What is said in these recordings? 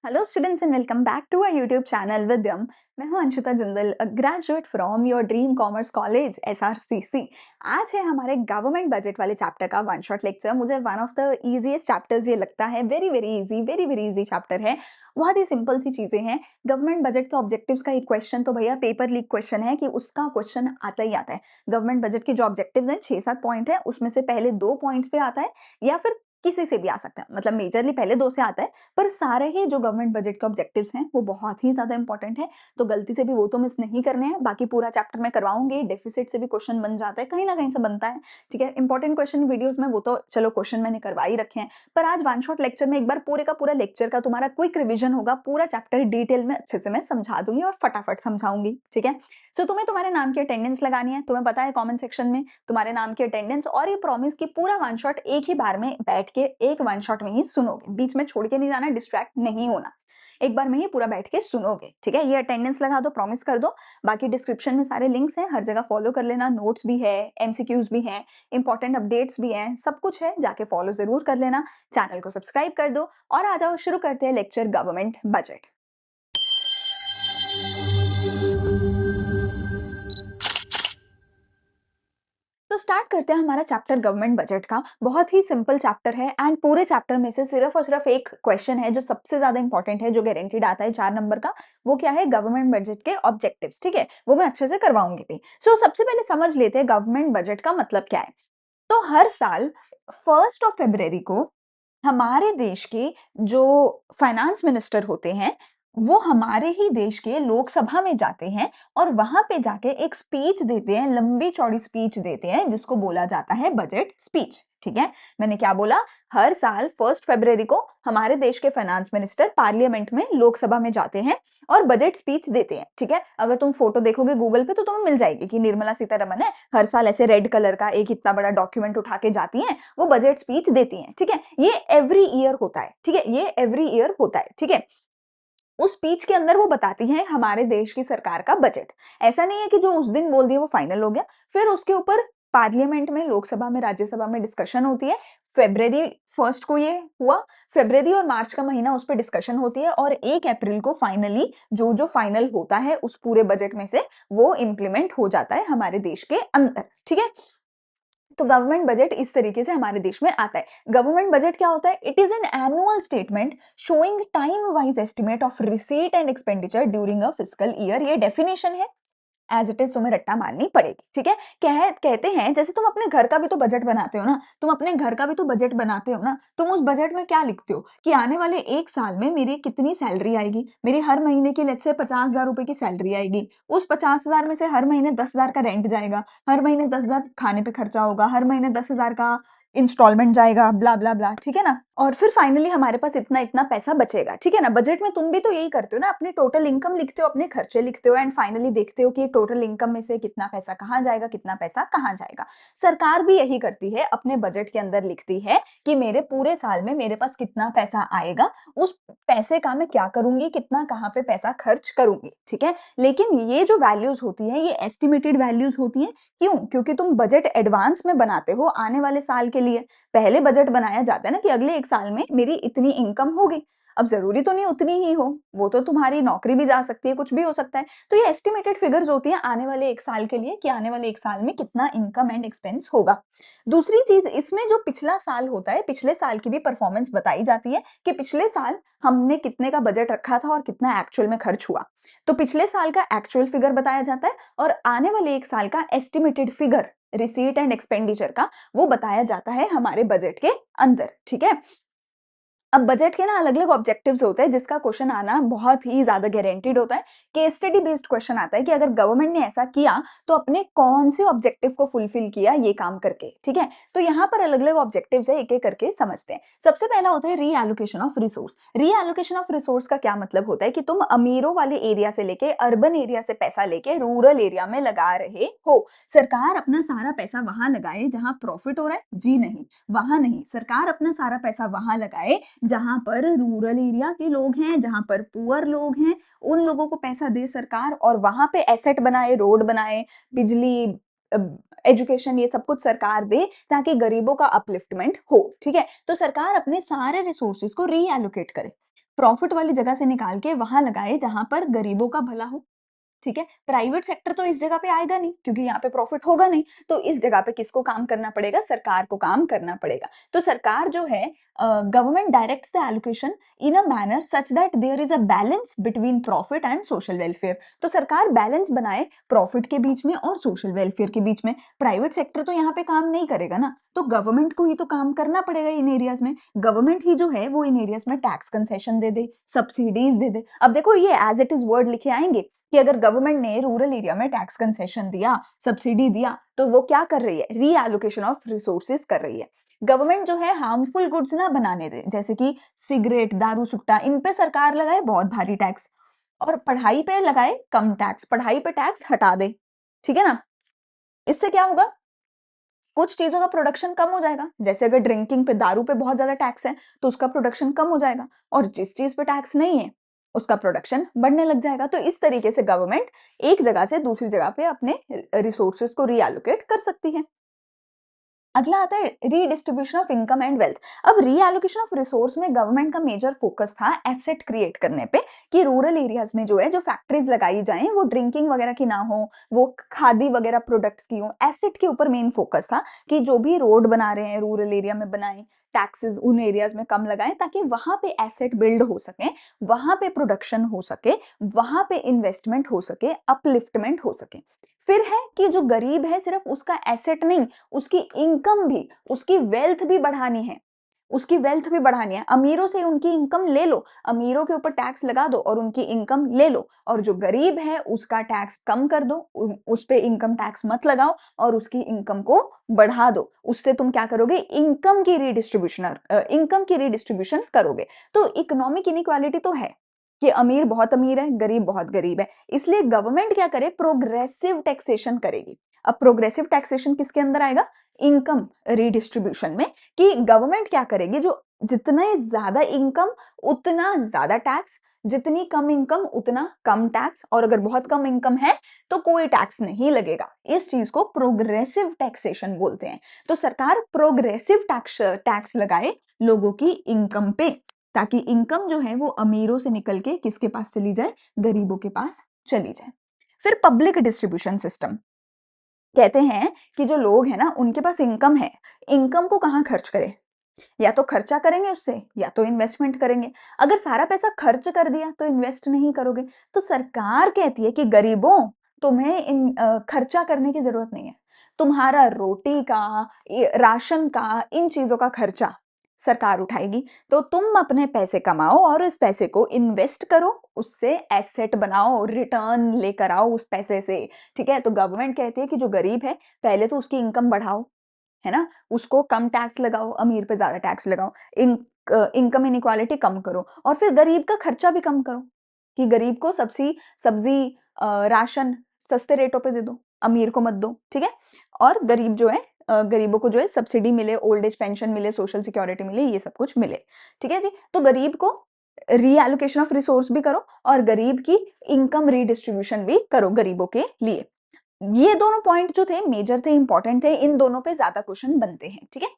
Hello students and welcome back to our YouTube channel Vidyam. मैं हूं Anshita Jindal, graduate from your dream commerce college SRCC. आज है हमारे government budget वाले चैप्टर का वन शॉट लेक्चर। मुझे one of the easiest chapters ये लगता है। Very very easy, very very easy chapter है। बहुत ही सिंपल सी चीजें हैं। गवर्नमेंट बजट के ऑब्जेक्टिव्स का एक क्वेश्चन तो भैया पेपर लीक क्वेश्चन है कि उसका क्वेश्चन आता ही आता है। गवर्नमेंट बजट के जो ऑब्जेक्टिव्स हैं 6-7 पॉइंट है, उसमें से पहले 2 पॉइंट्स पे आता है या फिर किसी से भी आ सकता है। मतलब मेजरली पहले 2 से आता है, पर सारे ही जो गवर्नमेंट बजट के ऑब्जेक्टिव्स हैं वो बहुत ही ज्यादा इंपॉर्टेंट है। तो गलती से भी वो तो मिस नहीं करने हैं। बाकी पूरा चैप्टर मैं करवाऊंगी। डेफिसिट से भी क्वेश्चन बन जाता है, कहीं ना कहीं से बनता है। ठीक है, इंपॉर्टेंट क्वेश्चन वीडियोस में वो तो चलो क्वेश्चन मैंने करवा ही रखे हैं, पर आज वन शॉट लेक्चर में एक बार पूरे का पूरा लेक्चर का तुम्हारा क्विक रिविजन होगा। पूरा चैप्टर डिटेल में अच्छे से मैं समझा दूंगी और फटाफट समझाऊंगी। ठीक है, सो तुम्हें तुम्हारे नाम की अटेंडेंस लगानी है। तुम्हें पता है कमेंट सेक्शन में तुम्हारे नाम की अटेंडेंस, और ये प्रॉमिस की पूरा वन शॉट एक ही बार में बैठ के एक वन शॉट में ही सुनोगे। बीच में छोड़ के नहीं जाना, डिस्ट्रैक्ट नहीं होना। एक बार में ही पूरा बैठ के सुनोगे। ठीक है, ये अटेंडेंस लगा दो, प्रॉमिस कर दो। बाकी डिस्क्रिप्शन में सारे लिंक्स हैं, हर जगह फॉलो कर लेना। नोट्स भी है, एमसीक्यूज भी हैं, इंपॉर्टेंट अपडेट्स भी हैं, सब कुछ है, जाके फॉलो जरूर कर लेना। चैनल को सब्सक्राइब कर दो और आ जाओ, शुरू करते हैं लेक्चर गवर्नमेंट बजट। तो स्टार्ट करते हैं हमारा चैप्टर गवर्नमेंट बजट का। बहुत ही सिंपल चैप्टर है एंड पूरे चैप्टर में से सिर्फ और सिर्फ एक क्वेश्चन है जो सबसे ज्यादा इंपॉर्टेंट है, जो गारंटीड आता है 4 नंबर का। वो क्या है? गवर्नमेंट बजट के ऑब्जेक्टिव्स। ठीक है, वो मैं अच्छे से करवाऊंगी भी। सबसे पहले समझ लेते हैं गवर्नमेंट बजट का मतलब क्या है। तो हर साल 1 को हमारे देश के जो फाइनेंस मिनिस्टर होते हैं वो हमारे ही देश के लोकसभा में जाते हैं और वहां पे जाके एक स्पीच देते हैं, लंबी चौड़ी स्पीच देते हैं, जिसको बोला जाता है बजट स्पीच। ठीक है, मैंने क्या बोला? हर साल 1 को हमारे देश के फाइनेंस मिनिस्टर पार्लियामेंट में, लोकसभा में जाते हैं और बजट स्पीच देते हैं। ठीक है, अगर तुम फोटो देखोगे गूगल पे तो तुम्हें मिल जाएगी कि निर्मला सीतारमन है, हर साल ऐसे रेड कलर का एक इतना बड़ा डॉक्यूमेंट उठा के जाती हैं, वो बजट स्पीच देती हैं। ठीक है, ये एवरी ईयर होता है। ठीक है, ये एवरी ईयर होता है। ठीक है, उस स्पीच के अंदर वो बताती हैं हमारे देश की सरकार का बजट। ऐसा नहीं है कि जो उस दिन बोल दिया वो फाइनल हो गया, फिर उसके ऊपर पार्लियामेंट में, लोकसभा में, राज्यसभा में डिस्कशन होती है। फेब्रवरी 1 को ये हुआ। फेब्रवरी और मार्च का महीना उस पर डिस्कशन होती है और 1 अप्रैल को फाइनली जो जो फाइनल होता है उस पूरे बजट में से वो इंप्लीमेंट हो जाता है हमारे देश के अंदर। ठीक है, तो गवर्नमेंट बजट इस तरीके से हमारे देश में आता है। गवर्नमेंट बजट क्या होता है? It is an annual statement showing time wise estimate of receipt and expenditure during a fiscal year. ये डेफिनेशन है, एज इट इज तुम्हें रट्टा मारनी पड़ेगी। ठीक है, कहते हैं जैसे तुम अपने घर का भी तो बजट बनाते हो ना, तुम अपने घर का भी तो बजट बनाते हो ना, तुम उस बजट में क्या लिखते हो कि आने वाले 1 साल में मेरी कितनी सैलरी आएगी। मेरी हर महीने की लेट्स से 50,000 रुपए की सैलरी आएगी। उस 50,000 में से हर महीने 10,000 का रेंट जाएगा, हर महीने 10,000 खाने पे खर्चा होगा, हर महीने 10,000 का इंस्टॉलमेंट जाएगा, ब्ला ब्ला ब्ला। ठीक है ना, और फिर फाइनली हमारे पास इतना इतना पैसा बचेगा। ठीक है ना, बजट में तुम भी तो यही करते हो ना, अपने टोटल इनकम लिखते हो, अपने खर्चे लिखते हो एंड फाइनली देखते हो कि टोटल इनकम में से कितना पैसा कहाँ जाएगा, कितना पैसा कहाँ जाएगा। सरकार भी यही करती है, अपने बजट के अंदर लिखती है कि मेरे पूरे साल में मेरे पास कितना पैसा आएगा, उस पैसे का मैं क्या करूंगी, कितना कहाँ पे पैसा खर्च करूंगी। ठीक है, लेकिन ये जो वैल्यूज होती है ये एस्टिमेटेड वैल्यूज होती है। क्यों? क्योंकि तुम बजट एडवांस में बनाते हो आने वाले साल के लिए। पहले बजट बनाया जाता है ना कि अगले 1 साल में मेरी इतनी इनकम होगी। अब जरूरी तो नहीं उतनी ही हो, वो तो तुम्हारी नौकरी भी जा सकती है, कुछ भी हो सकता है। तो ये एस्टिमेटेड फिगर्स होती है आने वाले 1 साल के लिए कि आने वाले 1 साल में कितना इनकम एंड एक्सपेंस होगा। दूसरी चीज, इसमें जो पिछला साल होता है, पिछले साल की भी परफॉर्मेंस बताई जाती है कि पिछले साल हमने कितने का बजट रखा था और कितना एक्चुअल में खर्च हुआ। तो पिछले साल का एक्चुअल फिगर बताया जाता है और आने वाले 1 साल का estimated figure receipt and expenditure का वो बताया जाता है हमारे बजट के अंदर। ठीक है, अब बजट के ना अलग अलग ऑब्जेक्टिव्स होते हैं जिसका क्वेश्चन आना बहुत ही ज्यादा गारंटीड होता है। केस स्टडी बेस्ड क्वेश्चन आता है कि अगर गवर्नमेंट ने ऐसा किया तो अपने कौन से ऑब्जेक्टिव को फुलफिल किया ये काम करके। ठीक है, तो यहाँ पर अलग अलग ऑब्जेक्टिव्स है, एक एक करके समझते हैं। सबसे पहला होता है reallocation of resource. Reallocation of resource का क्या मतलब होता है कि तुम अमीरों वाले एरिया से लेके अर्बन एरिया से पैसा लेके रूरल एरिया में लगा रहे हो। सरकार अपना सारा पैसा वहां लगाए जहां प्रॉफिट हो रहा है? जी नहीं, वहां नहीं। सरकार अपना सारा पैसा वहां लगाए जहां पर रूरल एरिया के लोग हैं, जहां पर पुअर लोग हैं, उन लोगों को पैसा दे सरकार और वहां पे एसेट बनाए, रोड बनाए, बिजली, एजुकेशन, ये सब कुछ सरकार दे ताकि गरीबों का अपलिफ्टमेंट हो। ठीक है, तो सरकार अपने सारे रिसोर्सेज को रीएलोकेट करे। प्रॉफिट वाली जगह से निकाल के वहां लगाए जहां पर गरीबों का भला हो। ठीक है, प्राइवेट सेक्टर तो इस जगह पे आएगा नहीं क्योंकि यहाँ पे प्रॉफिट होगा नहीं, तो इस जगह पे किसको काम करना पड़ेगा? सरकार को काम करना पड़ेगा। तो सरकार जो है, government directs the allocation in a manner such that there is a balance between profit and social welfare. तो सरकार बैलेंस बनाए प्रॉफिट के बीच में और सोशल वेलफेयर के बीच में। प्राइवेट सेक्टर तो यहाँ पे काम नहीं करेगा ना, तो गवर्नमेंट को ही तो काम करना पड़ेगा इन एरियाज में। गवर्नमेंट ही जो है वो इन एरियाज में टैक्स कंसेशन दे दे, सब्सिडीज दे दे। अब देखो ये एज इट इज वर्ड लिखे आएंगे कि अगर गवर्नमेंट ने रूरल एरिया में टैक्स कंसेशन दिया, सब्सिडी दिया, तो वो क्या कर रही है? रीएलोकेशन ऑफ रिसोर्सेज कर रही है। गवर्नमेंट जो है हार्मफुल गुड्स ना बनाने दे, जैसे कि सिगरेट, दारू सुट्टा, इन पे सरकार लगाए बहुत भारी टैक्स, और पढ़ाई पे लगाए कम टैक्स, पढ़ाई पे टैक्स हटा दे। ठीक है ना? इससे क्या होगा? कुछ चीजों का प्रोडक्शन कम हो जाएगा, जैसे अगर ड्रिंकिंग पे, दारू पे बहुत ज्यादा टैक्स है तो उसका प्रोडक्शन कम हो जाएगा, और जिस चीज पे टैक्स नहीं है उसका प्रोडक्शन बढ़ने लग जाएगा। तो इस तरीके से गवर्नमेंट एक जगह से दूसरी जगह पे अपने रिसोर्सेज को रीएलोकेट कर सकती है। अगला आता है redistribution of income and wealth. अब रीएलोकेशन ऑफ रिसोर्स में गवर्नमेंट का मेजर फोकस था एसेट क्रिएट करने पे, कि रूरल एरियाज में जो है जो फैक्ट्रीज लगाई जाएं वो ड्रिंकिंग वगैरह की ना हो, वो खादी वगैरह प्रोडक्ट्स की हो। एसेट के ऊपर मेन फोकस था कि जो भी रोड बना रहे हैं रूरल एरिया में बनाएं, टैक्सेस उन एरियाज में कम लगाएं ताकि वहां पे एसेट बिल्ड हो सके, वहां पे प्रोडक्शन हो सके, वहां पे इन्वेस्टमेंट हो सके, अपलिफ्टमेंट हो सके। फिर है कि जो गरीब है सिर्फ उसका एसेट नहीं, उसकी इनकम भी, उसकी वेल्थ भी बढ़ानी है, उसकी वेल्थ भी बढ़ानी है। अमीरों से उनकी इनकम ले लो, अमीरों के ऊपर टैक्स लगा दो और उनकी इनकम ले लो, और जो गरीब है उसका टैक्स कम कर दो, उस पे इनकम टैक्स मत लगाओ और उसकी इनकम को बढ़ा दो। उससे तुम क्या करोगे? इनकम की रीडिस्ट्रीब्यूशन करोगे। तो इकोनॉमिक इनइक्वालिटी तो है कि अमीर बहुत अमीर है, गरीब बहुत गरीब है, इसलिए गवर्नमेंट क्या करे? प्रोग्रेसिव टैक्सेशन करेगी। अब प्रोग्रेसिव टैक्सेशन किसके अंदर आएगा? इनकम रीडिस्ट्रीब्यूशन में। कि गवर्नमेंट क्या करेगी? जो जितना ज्यादा इनकम उतना ज्यादा टैक्स, जितनी कम इनकम उतना कम टैक्स, और अगर बहुत कम इनकम है तो कोई टैक्स नहीं लगेगा। इस चीज को प्रोग्रेसिव टैक्सेशन बोलते हैं। तो सरकार प्रोग्रेसिव टैक्स लगाए लोगों की इनकम पे, ताकि इनकम जो है वो अमीरों से निकल के किसके पास चली जाए? गरीबों के पास चली जाए। फिर पब्लिक डिस्ट्रीब्यूशन सिस्टम। कहते हैं कि जो लोग हैं ना उनके पास इनकम है, इनकम को कहाँ खर्च करें? या तो खर्चा करेंगे उससे, या तो इन्वेस्टमेंट करेंगे। अगर सारा पैसा खर्च कर दिया तो इन्वेस्ट नहीं करोगे। तो सरकार कहती है कि गरीबों, तुम्हें खर्चा करने की जरूरत नहीं है। तुम्हारा रोटी का, राशन का, इन चीजों का खर्चा सरकार उठाएगी। तो तुम अपने पैसे कमाओ और उस पैसे को इन्वेस्ट करो, उससे एसेट बनाओ, रिटर्न लेकर आओ उस पैसे से। ठीक है, तो गवर्नमेंट कहती है कि जो गरीब है पहले तो उसकी इनकम बढ़ाओ, है ना, उसको कम टैक्स लगाओ, अमीर पे ज्यादा टैक्स लगाओ, इनकम इनइक्वालिटी कम करो, और फिर गरीब का खर्चा भी कम करो, कि गरीब को सब्जी सब्जी राशन सस्ते रेटों पे दे दो, अमीर को मत दो। ठीक है, और गरीब जो है, गरीबों को जो है सब्सिडी मिले, ओल्ड एज पेंशन मिले, सोशल सिक्योरिटी मिले, ये सब कुछ मिले। ठीक है जी, तो गरीब को रीएलोकेशन ऑफ रिसोर्स भी करो और गरीब की इनकम रीडिस्ट्रीब्यूशन भी करो गरीबों के लिए। ये दोनों पॉइंट जो थे मेजर थे, इंपॉर्टेंट थे, इन दोनों पे ज्यादा क्वेश्चन बनते हैं। ठीक है,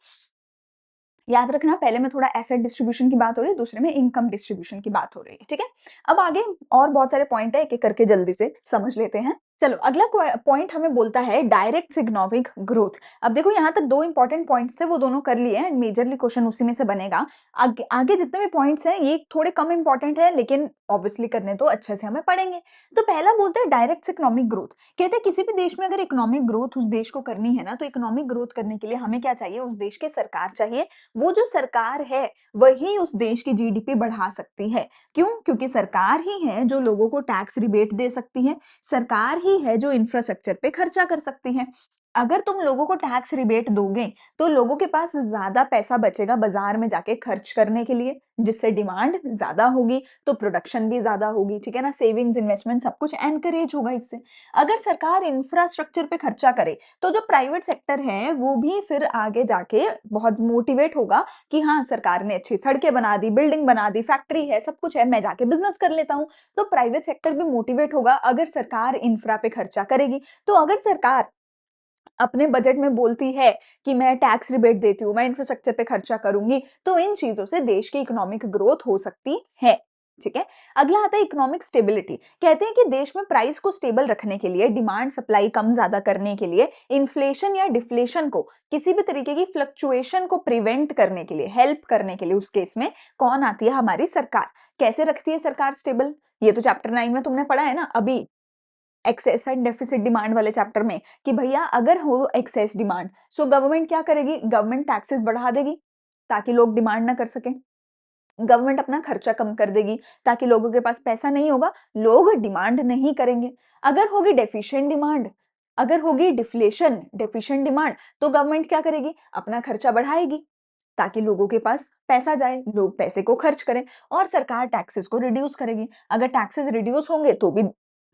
याद रखना, पहले में थोड़ा एसेट डिस्ट्रीब्यूशन की बात हो रही है, दूसरे में इनकम डिस्ट्रीब्यूशन की बात हो रही है। ठीक है, अब आगे और बहुत सारे पॉइंट है, एक एक करके जल्दी से समझ लेते हैं। चलो, अगला पॉइंट हमें बोलता है डायरेक्ट इकोनॉमिक ग्रोथ। अब देखो यहाँ तक दो इंपॉर्टेंट पॉइंट्स थे, वो दोनों कर लिए हैं, मेजरली क्वेश्चन उसी में से बनेगा। आगे जितने भी पॉइंट्स हैं ये थोड़े कम इंपॉर्टेंट है, लेकिन ऑब्वियसली करने तो अच्छे से हमें पढ़ेंगे। तो पहला बोलते हैं डायरेक्ट इकोनॉमिक ग्रोथ। कहते हैं किसी भी देश में अगर इकोनॉमिक ग्रोथ उस देश को करनी है ना, तो इकोनॉमिक ग्रोथ करने के लिए हमें क्या चाहिए? उस देश की सरकार चाहिए। वो जो सरकार है वही उस देश की जीडीपी बढ़ा सकती है। क्यों? क्योंकि सरकार ही है जो लोगों को टैक्स रिबेट दे सकती है, सरकार ही है जो इंफ्रास्ट्रक्चर पे खर्चा कर सकती है। अगर तुम लोगों को टैक्स रिबेट दोगे तो लोगों के पास ज्यादा पैसा बचेगा बाजार में जाके खर्च करने के लिए, जिससे डिमांड ज्यादा होगी तो प्रोडक्शन भी ज्यादा होगी। ठीक है ना, सेविंग्स, इन्वेस्टमेंट सब कुछ एनकरेज होगा इससे। अगर सरकार इंफ्रास्ट्रक्चर पे खर्चा करे तो जो प्राइवेट सेक्टर है वो भी फिर आगे जाके बहुत मोटिवेट होगा कि हाँ, सरकार ने अच्छी सड़कें बना दी, बिल्डिंग बना दी, फैक्ट्री है, सब कुछ है, मैं जाके बिजनेस कर लेता हूँ। तो प्राइवेट सेक्टर भी मोटिवेट होगा अगर सरकार इंफ्रा पे खर्चा करेगी। तो अगर सरकार अपने बजट में बोलती है कि मैं टैक्स रिबेट देती हूँ, मैं इंफ्रास्ट्रक्चर पे खर्चा करूंगी, तो इन चीजों से देश की इकोनॉमिक ग्रोथ हो सकती है। ठीक है। अगला आता है इकोनॉमिक स्टेबिलिटी। कहते हैं कि देश में प्राइस को स्टेबल रखने के लिए, डिमांड सप्लाई कम ज्यादा करने के लिए, इन्फ्लेशन या डिफ्लेशन को, किसी भी तरीके की फ्लक्चुएशन को प्रिवेंट करने के लिए, हेल्प करने के लिए, उस केस में कौन आती है? हमारी सरकार। कैसे रखती है सरकार स्टेबल? ये तो चैप्टर 9 में तुमने पढ़ा है ना अभी, एक्सेस एंड डेफिसिट डिमांड वाले चैप्टर में, कि भैया अगर हो एक्सेस डिमांड, सो गवर्नमेंट क्या करेगी? गवर्नमेंट टैक्सेस बढ़ा देगी ताकि लोग डिमांड ना कर सकें। गवर्नमेंट अपना खर्चा कम कर देगी ताकि लोगों के पास पैसा नहीं होगा, लोग डिमांड नहीं करेंगे। अगर होगी डेफिशिएंट डिमांड, अगर होगी डिफ्लेशन, डेफिशिएंट डिमांड, तो गवर्नमेंट क्या करेगी? अपना खर्चा बढ़ाएगी ताकि लोगों के पास पैसा जाए, लोग पैसे को खर्च करें, और सरकार टैक्सेस को रिड्यूस करेगी। अगर टैक्सेस रिड्यूस होंगे तो भी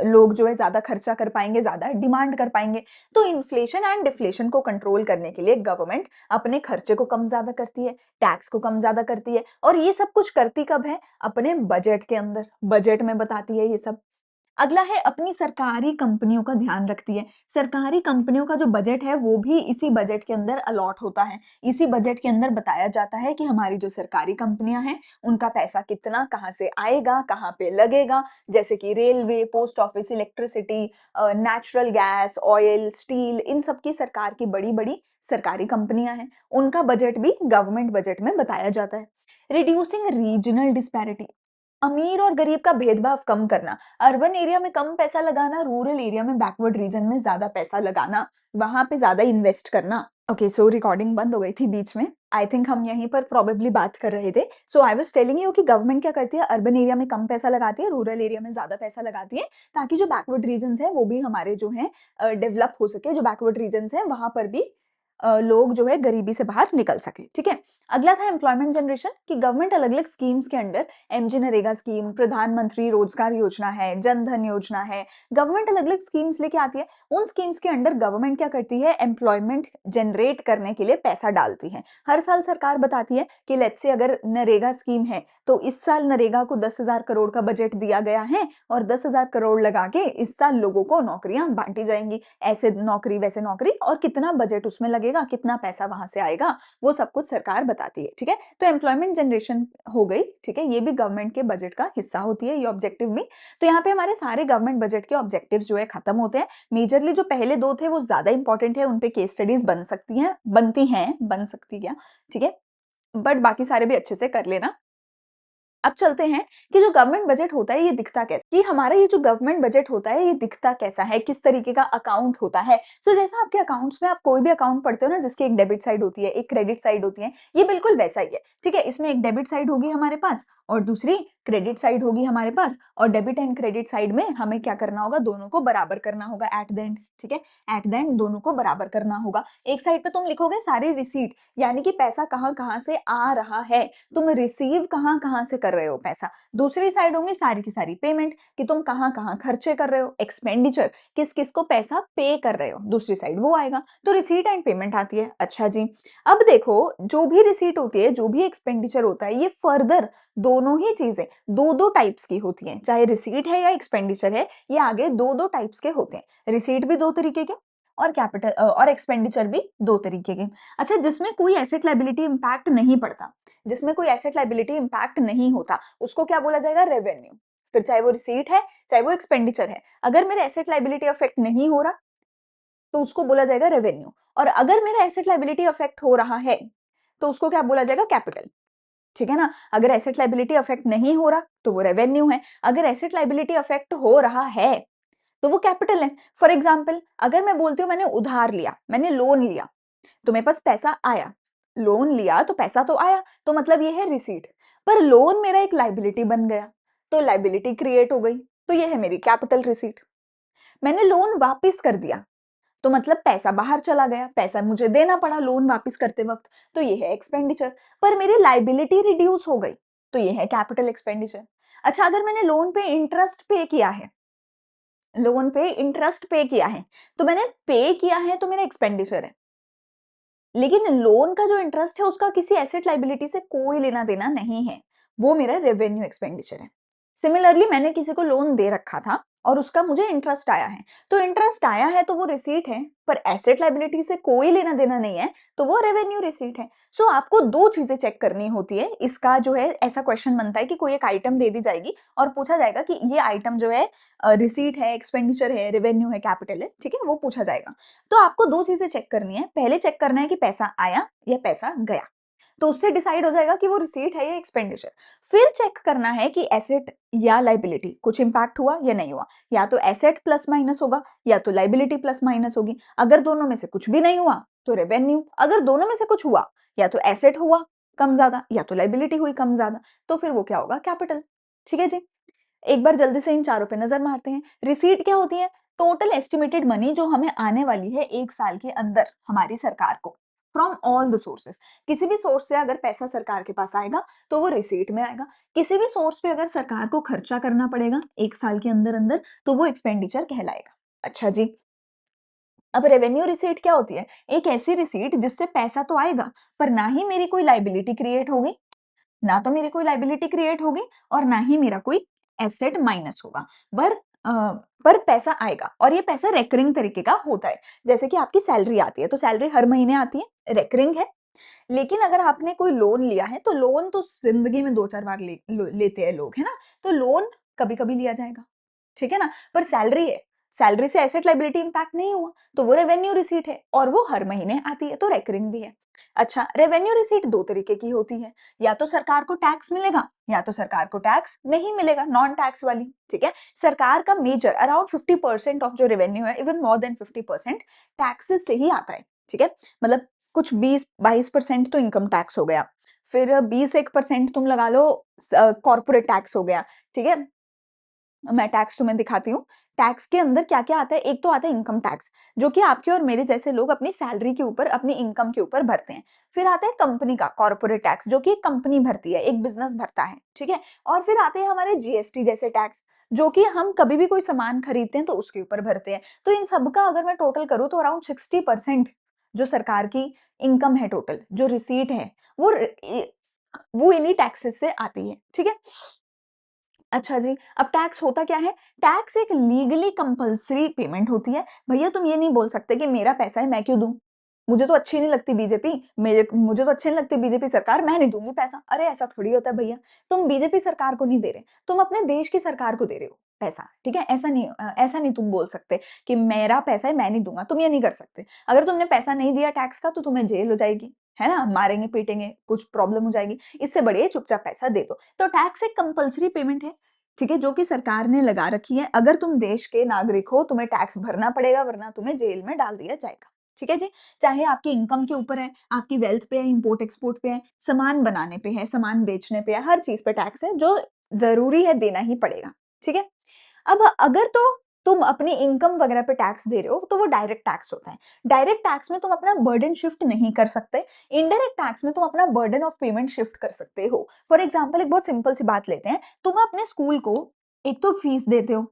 लोग जो है ज्यादा खर्चा कर पाएंगे, ज्यादा डिमांड कर पाएंगे। तो इन्फ्लेशन एंड डिफ्लेशन को कंट्रोल करने के लिए गवर्नमेंट अपने खर्चे को कम ज्यादा करती है, टैक्स को कम ज्यादा करती है, और ये सब कुछ करती कब है? अपने बजट के अंदर, बजट में बताती है ये सब। अगला है अपनी सरकारी कंपनियों का ध्यान रखती है। सरकारी कंपनियों का जो बजट है वो भी इसी बजट के अंदर अलॉट होता है। इसी बजट के अंदर बताया जाता है कि हमारी जो सरकारी कंपनियां हैं उनका पैसा कितना कहाँ से आएगा, कहाँ पे लगेगा। जैसे कि railway, post office, electricity, natural gas, oil, steel, इन सब की सरकार की बड़ी बड़ी सरकारी कंपनियां हैं, उनका बजट भी गवर्नमेंट बजट में बताया जाता है। रिड्यूसिंग रीजनल डिस्पैरिटी, अमीर और गरीब का भेदभाव कम करना, अर्बन एरिया में कम पैसा लगाना, रूरल एरिया में, बैकवर्ड रीजन में ज्यादा पैसा लगाना, वहां पे ज्यादा इन्वेस्ट करना। ओके, सो रिकॉर्डिंग बंद हो गई थी बीच में। आई थिंक हम यहीं पर प्रोबेबली बात कर रहे थे। सो आई वाज टेलिंग यू कि गवर्नमेंट क्या करती है? अर्बन एरिया में कम पैसा लगाती है, रूरल एरिया में ज्यादा पैसा लगाती है, ताकि जो बैकवर्ड रीजन है वो भी हमारे जो है डेवलप हो सके। जो बैकवर्ड रीजन है वहां पर भी लोग जो है गरीबी से बाहर निकल सके। ठीक है। अगला था एम्प्लॉयमेंट जनरेशन, कि गवर्नमेंट अलग अलग स्कीम्स के अंडर, एमजी नरेगा स्कीम, प्रधानमंत्री रोजगार योजना है, जन धन योजना है, गवर्नमेंट अलग अलग स्कीम्स लेके आती है। उन स्कीम्स के अंडर गवर्नमेंट क्या करती है? एम्प्लॉयमेंट जनरेट करने के लिए पैसा डालती है। हर साल सरकार बताती है कि लेट्स से अगर नरेगा स्कीम है तो इस साल नरेगा को 10,000 करोड़ का बजट दिया गया है, और 10,000 करोड़ लगा के इस साल लोगों को नौकरियां बांटी जाएंगी, ऐसे नौकरी वैसे नौकरी, और कितना बजट उसमें लगेगा, कितना पैसा वहां से आएगा, वो सब कुछ सरकार बताती है। ठीक है। तो एम्प्लॉयमेंट जनरेशन हो गई। ठीक है। ये भी गवर्नमेंट के बजट का हिस्सा होती है, ये ऑब्जेक्टिव भी। तो यहाँ पे हमारे सारे गवर्नमेंट बजट के ऑब्जेक्टिव्स जो है खत्म होते हैं। मेजरली जो पहले दो थे वो ज्यादा इंपॉर्टेंट है, उनपे केस स्टडीज बन सकती हैं, बनती हैं, बन सकती क्या, ठीक है, बट बाकी सारे भी अच्छे से कर लेना। अब चलते हैं कि जो गवर्नमेंट बजट होता है ये दिखता कैसा, कि हमारा ये जो गवर्नमेंट बजट होता है ये दिखता कैसा है, किस तरीके का अकाउंट होता है। सो जैसा आपके अकाउंट्स में आप कोई भी अकाउंट पढ़ते हो ना, जिसकी एक डेबिट साइड होती है, एक क्रेडिट साइड होती है, ये बिल्कुल वैसा ही है। ठीक है। इसमें एक डेबिट साइड होगी हमारे पास और दूसरी क्रेडिट साइड होगी हमारे पास, और डेबिट एंड क्रेडिट साइड में हमें क्या करना होगा? दोनों को बराबर करना होगा एट द एंड। ठीक है। एट द एंड दोनों को बराबर करना होगा। एक साइड पे तुम लिखोगे सारी रिसीट, यानी कि पैसा कहाँ कहाँ से आ रहा है, तुम रिसीव कहाँ कहाँ से कर रहे हो पैसा। दूसरी साइड होंगी सारी की सारी पेमेंट, कि तुम कहाँ कहाँ खर्चे कर रहे हो, एक्सपेंडिचर, किस किस को पैसा पे कर रहे हो, दूसरी साइड वो आएगा। तो रिसीट एंड पेमेंट आती है। अच्छा जी, अब देखो, जो भी रिसीट होती है, जो भी एक्सपेंडिचर होता है, ये फर्दर दोनों ही चीजें दो दो टाइप्स की होती हैं, चाहे रिसीट है या एक्सपेंडिचर है, ये आगे दो दो टाइप्स के होते हैं। रिसीट भी दो तरीके के, और कैपिटल और एक्सपेंडिचर भी दो तरीके के। अच्छा, जिसमें कोई एसेट लायबिलिटी इंपैक्ट नहीं पड़ता, जिसमें कोई एसेट लायबिलिटी इंपैक्ट नहीं होता, उसको क्या बोला जाएगा? रेवेन्यू। फिर चाहे वो रिसीट है चाहे वो एक्सपेंडिचर है, अगर मेरे एसेट लायबिलिटी अफेक्ट नहीं हो रहा तो उसको बोला जाएगा रेवेन्यू, और अगर मेरा एसेट लायबिलिटी अफेक्ट हो रहा है तो उसको क्या बोला जाएगा? कैपिटल। ठीक है ना। अगर एसेट लायबिलिटी अफेक्ट नहीं हो रहा तो वो रेवेन्यू है, अगर एसेट लायबिलिटी अफेक्ट हो रहा है तो वो कैपिटल है। फॉर एग्जाम्पल, अगर मैं बोलती हूँ मैंने उधार लिया, मैंने लोन लिया, तो मेरे पास पैसा आया, लोन लिया तो पैसा तो आया, तो मतलब ये है रिसीट। पर लोन मेरा एक लाइबिलिटी बन गया, तो लाइबिलिटी क्रिएट हो गई, तो ये है मेरी कैपिटल रिसीट। मैंने लोन वापस कर दिया, तो मतलब पैसा बाहर चला गया, पैसा मुझे देना पड़ा लोन वापस करते वक्त, तो ये है एक्सपेंडिचर। पर मेरी लाइबिलिटी रिड्यूस हो गई, तो ये है कैपिटल एक्सपेंडिचर। अच्छा, अगर मैंने लोन पे इंटरेस्ट पे किया है, लोन पे इंटरेस्ट पे किया है, तो मैंने पे किया है तो मेरा एक्सपेंडिचर है, लेकिन लोन का जो इंटरेस्ट है उसका किसी एसेट लाइबिलिटी से कोई लेना देना नहीं है, वो मेरा रेवेन्यू एक्सपेंडिचर है। सिमिलरली, मैंने किसी को लोन दे रखा था और उसका मुझे इंटरेस्ट आया है। तो इंटरेस्ट आया है तो वो रिसीट है, पर एसेट लायबिलिटी से कोई लेना-देना नहीं है, तो वो रेवेन्यू रिसीट है। सो आपको 2 चीज़ें चेक करनी होती है। इसका जो है ऐसा क्वेश्चन बनता है कि कोई एक आइटम दे दी जाएगी और पूछा जाएगा कि ये आइटम जो है रिसीट है, एक्सपेंडिचर है, रेवेन्यू है, कैपिटल है, ठीक है? वो पूछा जाएगा। तो आपको 2 चीज़ें चेक करनी है। पहले चेक करना है कि पैसा आया या पैसा गया। तो उससे डिसाइड हो जाएगा कि वो रिसीट है या एक्सपेंडिचर। फिर चेक करना है कि एसेट या लायबिलिटी कुछ इंपैक्ट हुआ या नहीं हुआ। या तो एसेट प्लस माइनस होगा या तो लायबिलिटी प्लस माइनस होगी। अगर दोनों में से कुछ भी नहीं हुआ तो रेवेन्यू, अगर दोनों में से कुछ हुआ या तो एसेट हुआ कम ज्यादा या तो लायबिलिटी हुई कम ज्यादा, तो फिर वो क्या होगा, कैपिटल। ठीक है जी। एक बार जल्दी से इन चारों पे नजर मारते हैं। रिसीट क्या होती है? टोटल एस्टिमेटेड मनी जो हमें आने वाली है 1 साल के अंदर हमारी सरकार को, फ्रॉम ऑल द सोर्सेस। किसी भी सोर्स से अगर पैसा सरकार के पास आएगा तो वो रिसीट में आएगा। किसी भी सोर्स पे अगर सरकार को खर्चा करना पड़ेगा 1 साल के अंदर अंदर तो वो एक्सपेंडिचर कहलाएगा। अच्छा जी। अब रेवेन्यू रिसीट क्या होती है? एक ऐसी रिसीट जिससे पैसा तो आएगा पर ना ही मेरी कोई लाइबिलिटी क्रिएट होगी, ना तो मेरी कोई लायबिलिटी क्रिएट होगी और ना ही मेरा कोई एसेट माइनस होगा। पर अ, पर पैसा आएगा और ये पैसा रेकरिंग तरीके का होता है। जैसे कि आपकी सैलरी आती है तो सैलरी हर महीने आती है, रेकरिंग है। लेकिन अगर आपने कोई लोन लिया है तो लोन तो जिंदगी में 2-4 बार लेते हैं लोग, है ना? तो लोन कभी-कभी लिया जाएगा, ठीक है ना? पर सैलरी है, सैलरी से एसेट लायबिलिटी इंपैक्ट नहीं हुआ, तो वो रेवेन्यू रिसीट है और वो हर महीने आती है, तो रेकरिंग भी है। अच्छा, रेवेन्यू रिसीट 2 तरीके की होती है, या तो सरकार को टैक्स मिलेगा या तो सरकार को टैक्स नहीं मिलेगा, नॉन टैक्स वाली, ठीक है? सरकार का मेजर अराउंड 50% ऑफ जो रेवेन्यू है, इवन मोर देन 50% टैक्सेस से ही आता है, ठीक है? मतलब कुछ 20-22% तो इनकम टैक्स हो गया, फिर 20-1% तुम लगा लो कॉर्पोरेट टैक्स हो गया, ठीक है? मैं टैक्स तुम्हें दिखाती हूँ। टैक्स के अंदर क्या-क्या आता है, एक तो आता है इनकम टैक्स, जो कि आपके और मेरे जैसे लोग अपनी सैलरी के ऊपर, अपनी इनकम के ऊपर भरते हैं। फिर आता है कंपनी का कॉर्पोरेट टैक्स, जो कि एक कंपनी भरती है, एक बिज़नेस भरता है, ठीक है? और फिर आते हैं हमारे जीएसटी जैसे टैक्स, जो कि हम कभी भी कोई सामान खरीदते हैं तो उसके ऊपर भरते हैं। तो इन सब का अगर मैं टोटल करूँ तो अराउंड 60% जो सरकार की इनकम है टोटल, जो रिसीट है, वो र इ वो इन्हीं टैक्सेस से आती है, ठीक है? अच्छा जी, अब टैक्स होता क्या है? टैक्स एक लीगली कंपल्सरी पेमेंट होती है। भैया तुम ये नहीं बोल सकते कि मेरा पैसा है मैं क्यों दूँ? मुझे तो अच्छी नहीं लगती बीजेपी, मेरे मुझे तो अच्छी नहीं लगती बीजेपी सरकार, मैं नहीं दूँगी पैसा। अरे ऐसा थोड़ी होता है भैया, तुम बीजेपी सरकार को नहीं दे रहे, तुम अपने देश की सरकार को दे रहे हो पैसा, ठीक है? ऐसा नहीं तुम बोल सकते कि मेरा पैसा है मैं नहीं दूँगा, तुम ये नहीं कर सकते। अगर तुमने पैसा नहीं दिया टैक्स का तो तुम्हें जेल हो जाएगी, है ना? मारेंगे, पीटेंगे, कुछ प्रॉब्लम हो जाएगी। इससे बढ़िया है चुपचाप पैसा दे दो। तो टैक्स एक कंपल्सरी पेमेंट है, ठीक है, जो कि सरकार ने लगा रखी है। अगर तुम देश के नागरिक हो, तुम्हें टैक्स भरना पड़ेगा वरना तुम्हें जेल में डाल दिया जाएगा। ठीक है जी? चाहे आपकी इनकम के ऊपर है, आपकी वेल्थ पे है, इम्पोर्ट एक्सपोर्ट पे है, सामान बनाने पे है, सामान बेचने पे है, हर चीज़ पे टैक्स है जो ज़रूरी है देना ही पड़ेगा। ठीक है? अब अगर तो तुम अपनी इनकम वगैरह पे टैक्स दे रहे हो तो वो डायरेक्ट टैक्स होता है। डायरेक्ट टैक्स में तुम अपना बर्डन शिफ्ट नहीं कर सकते। इनडायरेक्ट टैक्स में तुम अपना बर्डन ऑफ पेमेंट शिफ्ट कर सकते हो। फॉर एग्जांपल एक बहुत सिंपल सी बात लेते हैं। तुम अपने स्कूल को एक तो फीस देते हो,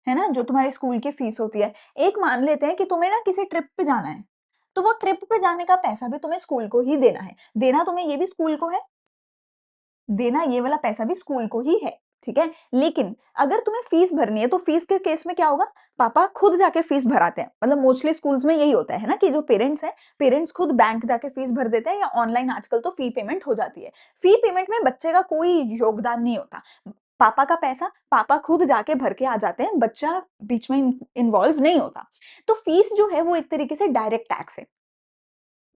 है ना? जो तुम्हारे स्कूल की फीस होती है। एक मान लेते हैं कि तुम्हें ना किसी ट्रिप पे जाना है, तो वो ट्रिप पे जाने का पैसा भी तुम्हें स्कूल को ही देना है। देना तुम्हें ये भी स्कूल को है, देना ये वाला पैसा भी स्कूल को ही है, ठीक है? लेकिन अगर तुम्हें फीस भरनी है तो फीस के केस में क्या होगा? पापा खुद जाके फीस भराते हैं। मतलब मोस्टली स्कूल्स में यही होता है ना कि जो पेरेंट्स हैं, पेरेंट्स खुद बैंक जाके फीस भर देते हैं या ऑनलाइन आजकल तो फी पेमेंट हो जाती है। फी पेमेंट में बच्चे का कोई योगदान नहीं होता। पापा का पैसा पापा खुद जाके भर के आ जाते हैं, बच्चा बीच में इन्वॉल्व नहीं होता। तो फीस जो है वो एक तरीके से डायरेक्ट टैक्स है।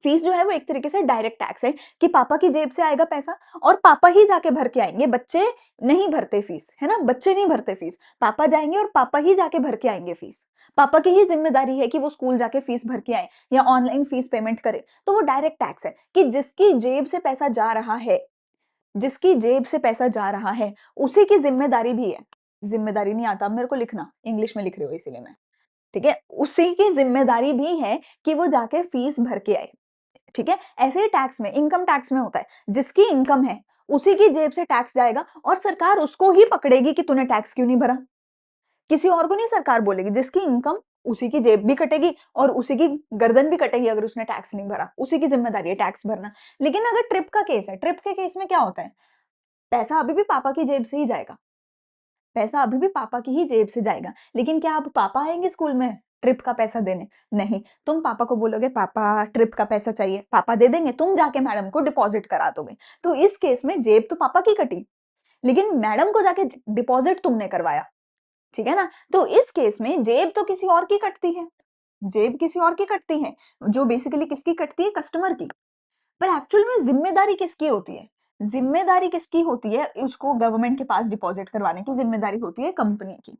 फीस जो है वो एक तरीके से डायरेक्ट टैक्स है कि पापा की जेब से आएगा पैसा और पापा ही जाके भर के आएंगे। बच्चे नहीं भरते फीस, है ना? बच्चे नहीं भरते फीस, पापा जाएंगे और पापा ही जाके भर के आएंगे फीस। पापा की ही जिम्मेदारी है कि वो स्कूल जाके फीस भर के आए या ऑनलाइन फीस पेमेंट करे। तो वो डायरेक्ट टैक्स है कि जिसकी जेब से पैसा जा रहा है, जिसकी जेब से पैसा जा रहा है उसी की जिम्मेदारी भी है। जिम्मेदारी नहीं आता मेरे को लिखना, इंग्लिश में लिख रही हो इसीलिए मैं, ठीक है? उसी की जिम्मेदारी भी है कि वो जाके फीस भर के आए। ठीक है? ऐसे ही टैक्स में, इनकम टैक्स में होता है। जिसकी इनकम है, उसी की जेब से टैक्स जाएगा और सरकार उसको ही पकड़ेगी कि तूने टैक्स क्यों नहीं भरा। किसी और को नहीं सरकार बोलेगी, जिसकी इनकम उसी की जेब भी कटेगी और उसी की गर्दन भी कटेगी अगर उसने टैक्स नहीं भरा। उसी की जिम्मेदारी है टैक्स भरना। लेकिन अगर ट्रिप का केस है, ट्रिप के केस में क्या होता है? पैसा अभी भी पापा की जेब से ही जाएगा। पैसा अभी भी पापा की ही जेब से जाएगा। लेकिन क्या अब पापा आएँगे स्कूल में ट्रिप का पैसा देने? नहीं, तुम पापा को बोलोगे पापा ट्रिप का पैसा चाहिए, पापा दे देंगे, तुम जाके मैडम को डिपॉज़िट करा दोगे। तो इस केस में जेब तो पापा की कटी, लेकिन मैडम को जाके डिपॉज़िट तुमने करवाया, ठीक है ना? तो इस केस में जेब तो किसी और की कटती है, जेब किसी और की कटती है, जो बेसिकली किसकी कटती है? कस्टमर की। पर एक्चुअल में ज़िम्मेदारी किसकी होती है? ज़िम्मेदारी किसकी होती है? उसको गवर्नमेंट के पास डिपॉज़िट करवाने की ज़िम्मेदारी होती है कंपनी की,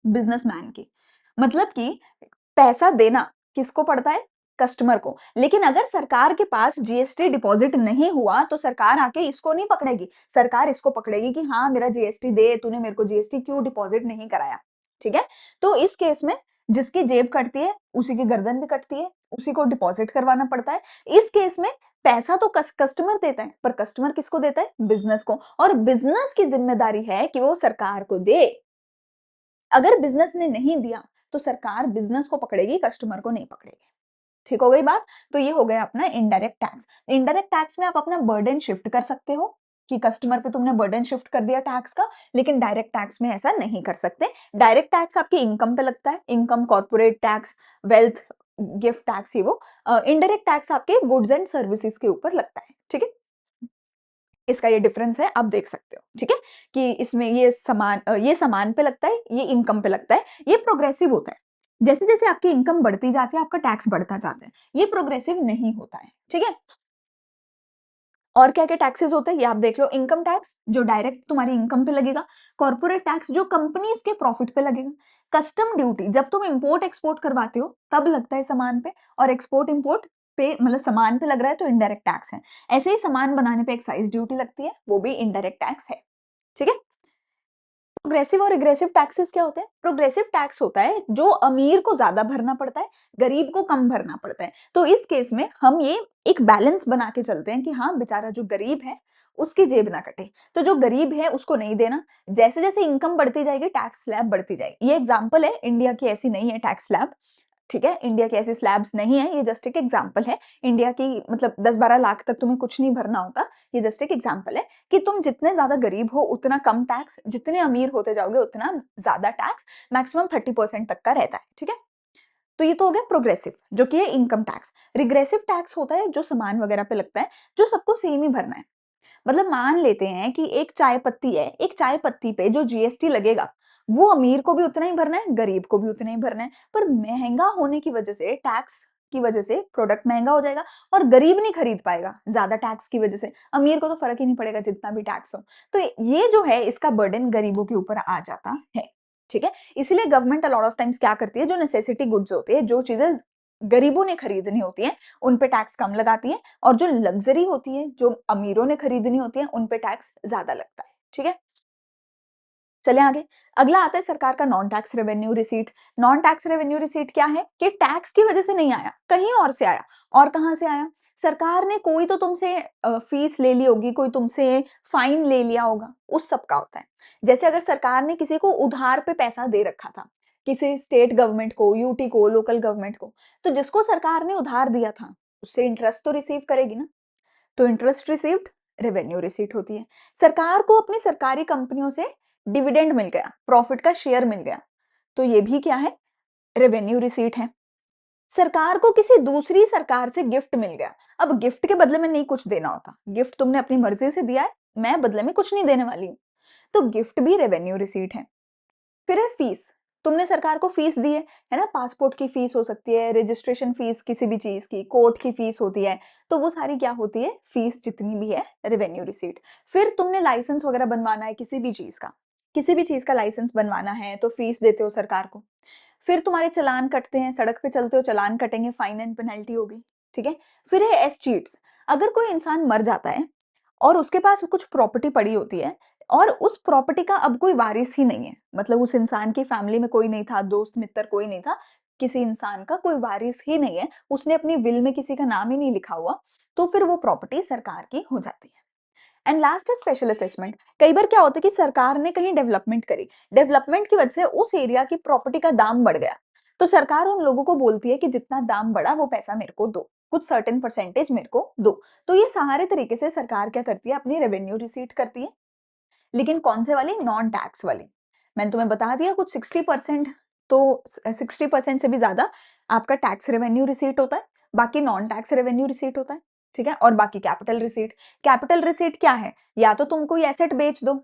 बिज़नेसमैन की। मतलब कि पैसा देना किसको पड़ता है? कस्टमर को। लेकिन अगर सरकार के पास जीएसटी डिपॉज़िट नहीं हुआ, तो सरकार आके इसको नहीं पकड़ेगी। सरकार इसको पकड़ेगी कि हाँ, मेरा जीएसटी दे, तूने मेरे को जीएसटी क्यों डिपॉज़िट नहीं कराया, ठीक है? तो इस केस में जिसकी जेब कटती है, उसी की गर्दन भी कटती है, उसी को डिपॉज़िट करवाना पड़ता है। इस केस में पैसा तो कस्टमर देता है, पर कस्टमर किसको देता है? बिज़नेस को, और बिज़नेस की ज़िम्मेदारी है कि वो सरकार को दे। अगर बिज़नेस ने नहीं दिया, तो सरकार बिज़नेस को पकड़ेगी, कस्टमर को नहीं पकड़ेगी। ठीक हो गई बात? तो ये हो गया अपना इनडायरेक्ट टैक्स। इनडायरेक्ट टैक्स में आप अपना बर्डन शिफ्ट कर सकते हो कि कस्टमर पे तुमने बर्डन शिफ्ट कर दिया टैक्स का, लेकिन डायरेक्ट टैक्स में ऐसा नहीं कर सकते। डायरेक्ट टैक्स आपकी इनकम पे लगता है, income, corporate tax, wealth, gift tax ही वो। इनडायरेक्ट टैक्स आपके गुड्स एंड सर्विसेज के ऊपर लगता है, ठीक है? इसका ये डिफरेंस है, आप देख सकते हो, ठीक है? कि इसमें ये सामान पे लगता है, ये इनकम पे लगता है, ये प्रोग्रेसिव होता है। जैसे-जैसे आपकी इनकम बढ़ती जाती है, आपका टैक्स बढ़ता जाता है। ये प्रोग्रेसिव नहीं होता है, ठीक है? और क्या-क्या टैक्सेस होते हैं, ये आप देख लो। इनकम टैक्स जो डायरेक्ट तुम्हारी इनकम पे लगेगा, कॉर्पोरेट टैक्स जो कंपनीज के प्रॉफिट पे लगेगा, कस्टम ड्यूटी जब तुम इंपोर्ट एक्सपोर्ट करवाते हो तब लगता है सामान पे, और एक्सपोर्ट इंपोर्ट पे मतलब सामान पे लग रहा है तो इनडायरेक्ट टैक्स है। ऐसे ही सामान बनाने पे एक्साइज ड्यूटी लगती है, वो भी इनडायरेक्ट टैक्स है, ठीक है? प्रोग्रेसिव और रिग्रेसिव टैक्सेस क्या होते हैं? प्रोग्रेसिव टैक्स होता है जो अमीर को ज्यादा भरना पड़ता है, गरीब को कम भरना पड़ता है। तो इस केस में हम ये एक बैलेंस बना के चलते हैं कि हाँ, बेचारा जो गरीब है उसकी जेब ना कटे, तो जो गरीब है उसको नहीं देना। जैसे जैसे इनकम बढ़ती जाएगी टैक्स स्लैब बढ़ती जाएगी। ये एग्जाम्पल है, इंडिया की ऐसी नहीं है टैक्स स्लैब, ठीक है? इंडिया की ऐसी स्लैब्स नहीं है, ये जस्ट एक एग्जांपल है। इंडिया की मतलब 10-12 लाख तक तुम्हें कुछ नहीं भरना होता। ये जस्ट एक एग्जांपल है कि तुम जितने ज़्यादा गरीब हो उतना कम टैक्स, जितने अमीर होते जाओगे उतना ज़्यादा टैक्स, मैक्सिमम 30% तक का रहता है, ठीक है? तो ये तो हो गया प्रोग्रेसिव, जो कि है इनकम टैक्स। रिग्रेसिव टैक्स होता है जो सामान वगैरह पे लगता है, जो सबको सेम ही भरना है। मतलब मान लेते हैं कि एक चाय पत्ती है, एक चाय पत्ती पे जो जीएसटी लगेगा, वो अमीर को भी उतना ही भरना है, गरीब को भी उतना ही भरना है। पर महँगा होने की वजह से, टैक्स की वजह से प्रोडक्ट महँगा हो जाएगा और गरीब नहीं खरीद पाएगा, ज़्यादा टैक्स की वजह से। अमीर को तो फ़र्क ही नहीं पड़ेगा जितना भी टैक्स हो। तो ये जो है इसका बर्डन गरीबों के ऊपर आ जाता है, ठीक है? इसीलिए government a lot of times क्या करती है, जो नेसेसिटी गुड्स होती है, जो चीज़ें गरीबों ने खरीदनी होती हैं, उन पे टैक्स कम लगाती है, और जो लग्ज़री होती है, जो अमीरों ने खरीदनी होती है, उन पे टैक्स ज़्यादा लगता है, ठीक है? चलें आगे। अगला आता है सरकार का non tax revenue receipt. Non tax revenue receipt क्या है? कि टैक्स की वजह से नहीं आया, कहीं और से आया। और कहाँ से आया? सरकार ने कोई तो तुमसे फीस ले ली होगी, कोई तुमसे फाइन ले लिया होगा, उस सब का होता है। जैसे अगर सरकार ने किसी को उधार पे पैसा दे रखा था, किसी स्टेट गवर्नमेंट को, यूटी को, लोकल गवर्नमेंट को, तो जिसको सरकार ने उधार दिया था, उससे इंटरेस्ट तो रिसीव करेगी ना? तो इंटरेस्ट रिसीव्ड रेवेन्यू रिसीट होती है। सरकार को अपनी सरकारी कंपनियों से डिविडेंड मिल गया, प्रॉफिट का शेयर मिल गया, तो ये भी क्या है? रेवेन्यू रिसीट है। सरकार को किसी दूसरी सरकार से गिफ्ट मिल गया। अब गिफ्ट के बदले में नहीं कुछ देना होता, गिफ्ट तुमने अपनी मर्जी से दिया है, मैं बदले में कुछ नहीं देने वाली हूं, तो गिफ्ट भी रेवेन्यू रिसीट है। फिर है फीस। तुमने सरकार को फीस दी है ना? पासपोर्ट की फीस हो सकती है, रजिस्ट्रेशन फीस किसी भी चीज़ की, कोर्ट की फीस होती है, तो वो सारी क्या होती है? फीस जितनी भी है, रेवेन्यू रिसीट। फिर तुमने लाइसेंस वगैरह बनवाना है किसी भी चीज़ का लाइसेंस बनवाना है, तो फीस देते हो सरकार को। फिर तुम्हारे चालान कटते हैं, सड़क पे चलते हो, चालान कटेंगे, फाइन एंड पेनल्टी होगी, ठीक है? फिर है एस्टीट्स। अगर कोई इंसान मर जाता है और उसके पास कुछ प्रॉपर्टी पड़ी होती है, और उस प्रॉपर्टी का अब कोई वारिस ही नहीं है, मतलब उस इंसान की फैमिली में कोई नहीं था, दोस्त मित्र कोई नहीं था, किसी इंसान का कोई वारिस ही नहीं है, उसने अपनी विल में किसी का नाम ही नहीं लिखा हुआ, तो फिर वो प्रॉपर्टी सरकार की हो जाती है। एंड लास्ट है स्पेशल असेसमेंट। कई बार क्या होता है कि सरकार ने कहीं डेवलपमेंट करी, डेवलपमेंट की वजह से उस एरिया की प्रॉपर्टी का दाम बढ़ गया, तो सरकार उन लोगों को बोलती है कि जितना दाम बढ़ा वो पैसा मेरे को दो, कुछ सर्टेन परसेंटेज मेरे को दो। तो ये सारे तरीके से सरकार क्या करती है? अपनी रेवेन्यू रिसीट करती है। लेकिन कौन से वाली? नॉन टैक्स वाली। मैंने तुम्हें बता दिया कुछ 60% तो 60% से भी ज़्यादा आपका टैक्स रेवेन्यू रिसीट होता है, बाकी नॉन टैक्स रेवेन्यू रिसीट होता है, ठीक है? और बाकी कैपिटल रिसीट। कैपिटल रिसीट क्या है? या तो तुम कोई एसेट बेच दो,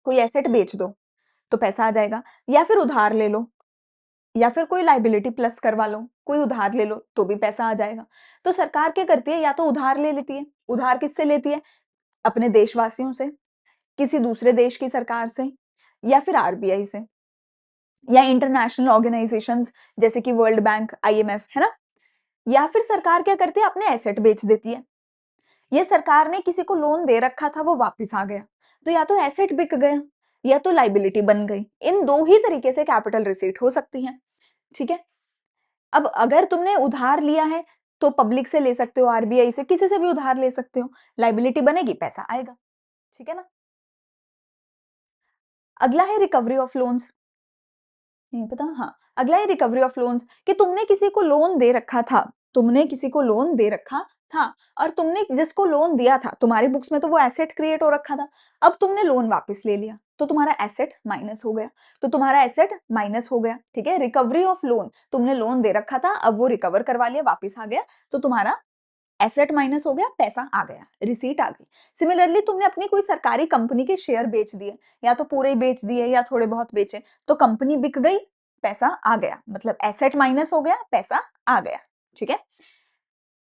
कोई एसेट बेच दो, तो पैसा आ जाएगा, या फिर उधार ले लो, या फिर कोई लायबिलिटी प्लस करवा लो, कोई उधार ले लो तो भी पैसा आ जाएगा। तो सरकार क्या करती है? या तो उधार ले लेती है, उधार किससे लेती है? अपने देशवासियों से, किसी दूसरे देश की सरकार से, या फिर आरबीआई से, या इंटरनेशनल ऑर्गेनाइजेशंस जैसे कि वर्ल्ड बैंक, आईएमएफ, है ना? या फिर सरकार क्या करती है? अपने एसेट बेच देती है। ये सरकार ने किसी को लोन दे रखा था, वो वापस आ गया, तो या तो एसेट बिक गया या तो लायबिलिटी बन गई। इन दो ही तरीके से कैपिटल रिसीट हो सकती है, ठीक है? अब अगर तुमने उधार लिया है तो पब्लिक से ले सकते हो, आरबीआई से, किसी से भी उधार ले सकते हो, लायबिलिटी बनेगी, पैसा आएगा, ठीक है ना? अगला है रिकवरी ऑफ लोन्स। नहीं पता? हाँ, अगला है रिकवरी ऑफ लोन्स कि तुमने किसी को लोन दे रखा था, तुमने किसी को लोन दे रखा था और तुमने जिसको लोन दिया था, तुम्हारी बुक्स में तो वो एसेट क्रिएट हो रखा था, अब तुमने लोन वापस ले लिया तो तुम्हारा एसेट माइनस हो गया, तो तुम्हारा एसेट माइनस हो गया, ठीक है? रिकवरी ऑफ लोन, तुमने लोन दे रखा था, अब वो रिकवर करवा लिया, वापस आ गया, तो तुम्हारा एसेट माइनस हो गया, पैसा आ गया, रिसीट आ गई। सिमिलरली तुमने अपनी कोई सरकारी कंपनी के शेयर बेच दिए, या तो पूरे ही बेच दिए या थोड़े बहुत बेचे, तो कंपनी बिक गई, पैसा आ गया, मतलब एसेट माइनस हो गया, पैसा आ गया, ठीक है?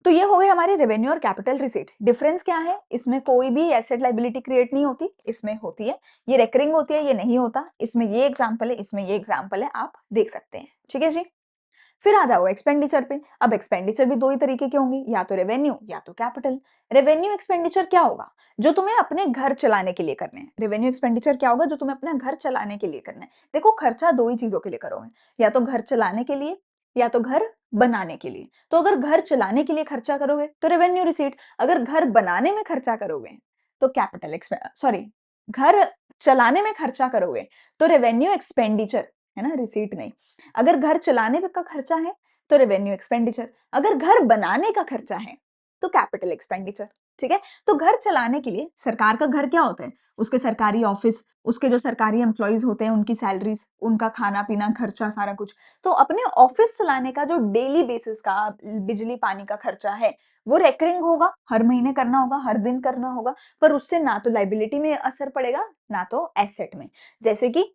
तो ये हो गए हमारे रेवेन्यू और कैपिटल रिसीट। डिफरेंस क्या है? इसमें कोई भी एसेट लायबिलिटी क्रिएट नहीं होती, इसमें होती है। ये रेकरिंग होती है, ये नहीं होता। इसमें ये एग्जांपल है, इसमें ये एग्जांपल है, आप देख सकते हैं, ठीक है जी? फिर आ जाओ एक्सपेंडिचर पे। अब एक्सपेंडिचर भी दो ही तरीके की होंगी, या तो रेवेन्यू या तो कैपिटल। रेवेन्यू एक्सपेंडिचर क्या होगा? जो तुम्हें अपने घर चलाने के लिए करने हैं। रेवेन्यू एक्सपेंडिचर क्या होगा? जो तुम्हें अपना घर चलाने के लिए करना है। देखो, खर्चा दो ही चीजों के लिए करोगे, या तो घर चलाने के लिए या तो घर बनाने के लिए। तो अगर घर चलाने के लिए खर्चा करोगे तो रेवेन्यू रिसीट, अगर घर बनाने में खर्चा करोगे तो कैपिटल सॉरी, घर चलाने में खर्चा करोगे तो रेवेन्यू एक्सपेंडिचर, है ना, रिसीट नहीं। अगर घर चलाने का खर्चा है तो रेवेन्यू एक्सपेंडिचर, अगर घर बनाने का खर्चा है तो कैपिटल एक्सपेंडिचर, ठीक है? तो घर चलाने के लिए सरकार का घर क्या होता है? उसके सरकारी ऑफिस, उसके जो सरकारी एम्प्लॉइज होते हैं, उनकी सैलरीज, उनका खाना पीना खर्चा, सारा कुछ। तो अपने ऑफिस चलाने का जो डेली बेसिस का बिजली पानी का खर्चा है, वो रेकरिंग होगा, हर महीने करना होगा, हर दिन करना होगा, पर उससे ना तो लाइबिलिटी में असर पड़ेगा ना तो एसेट में। जैसे कि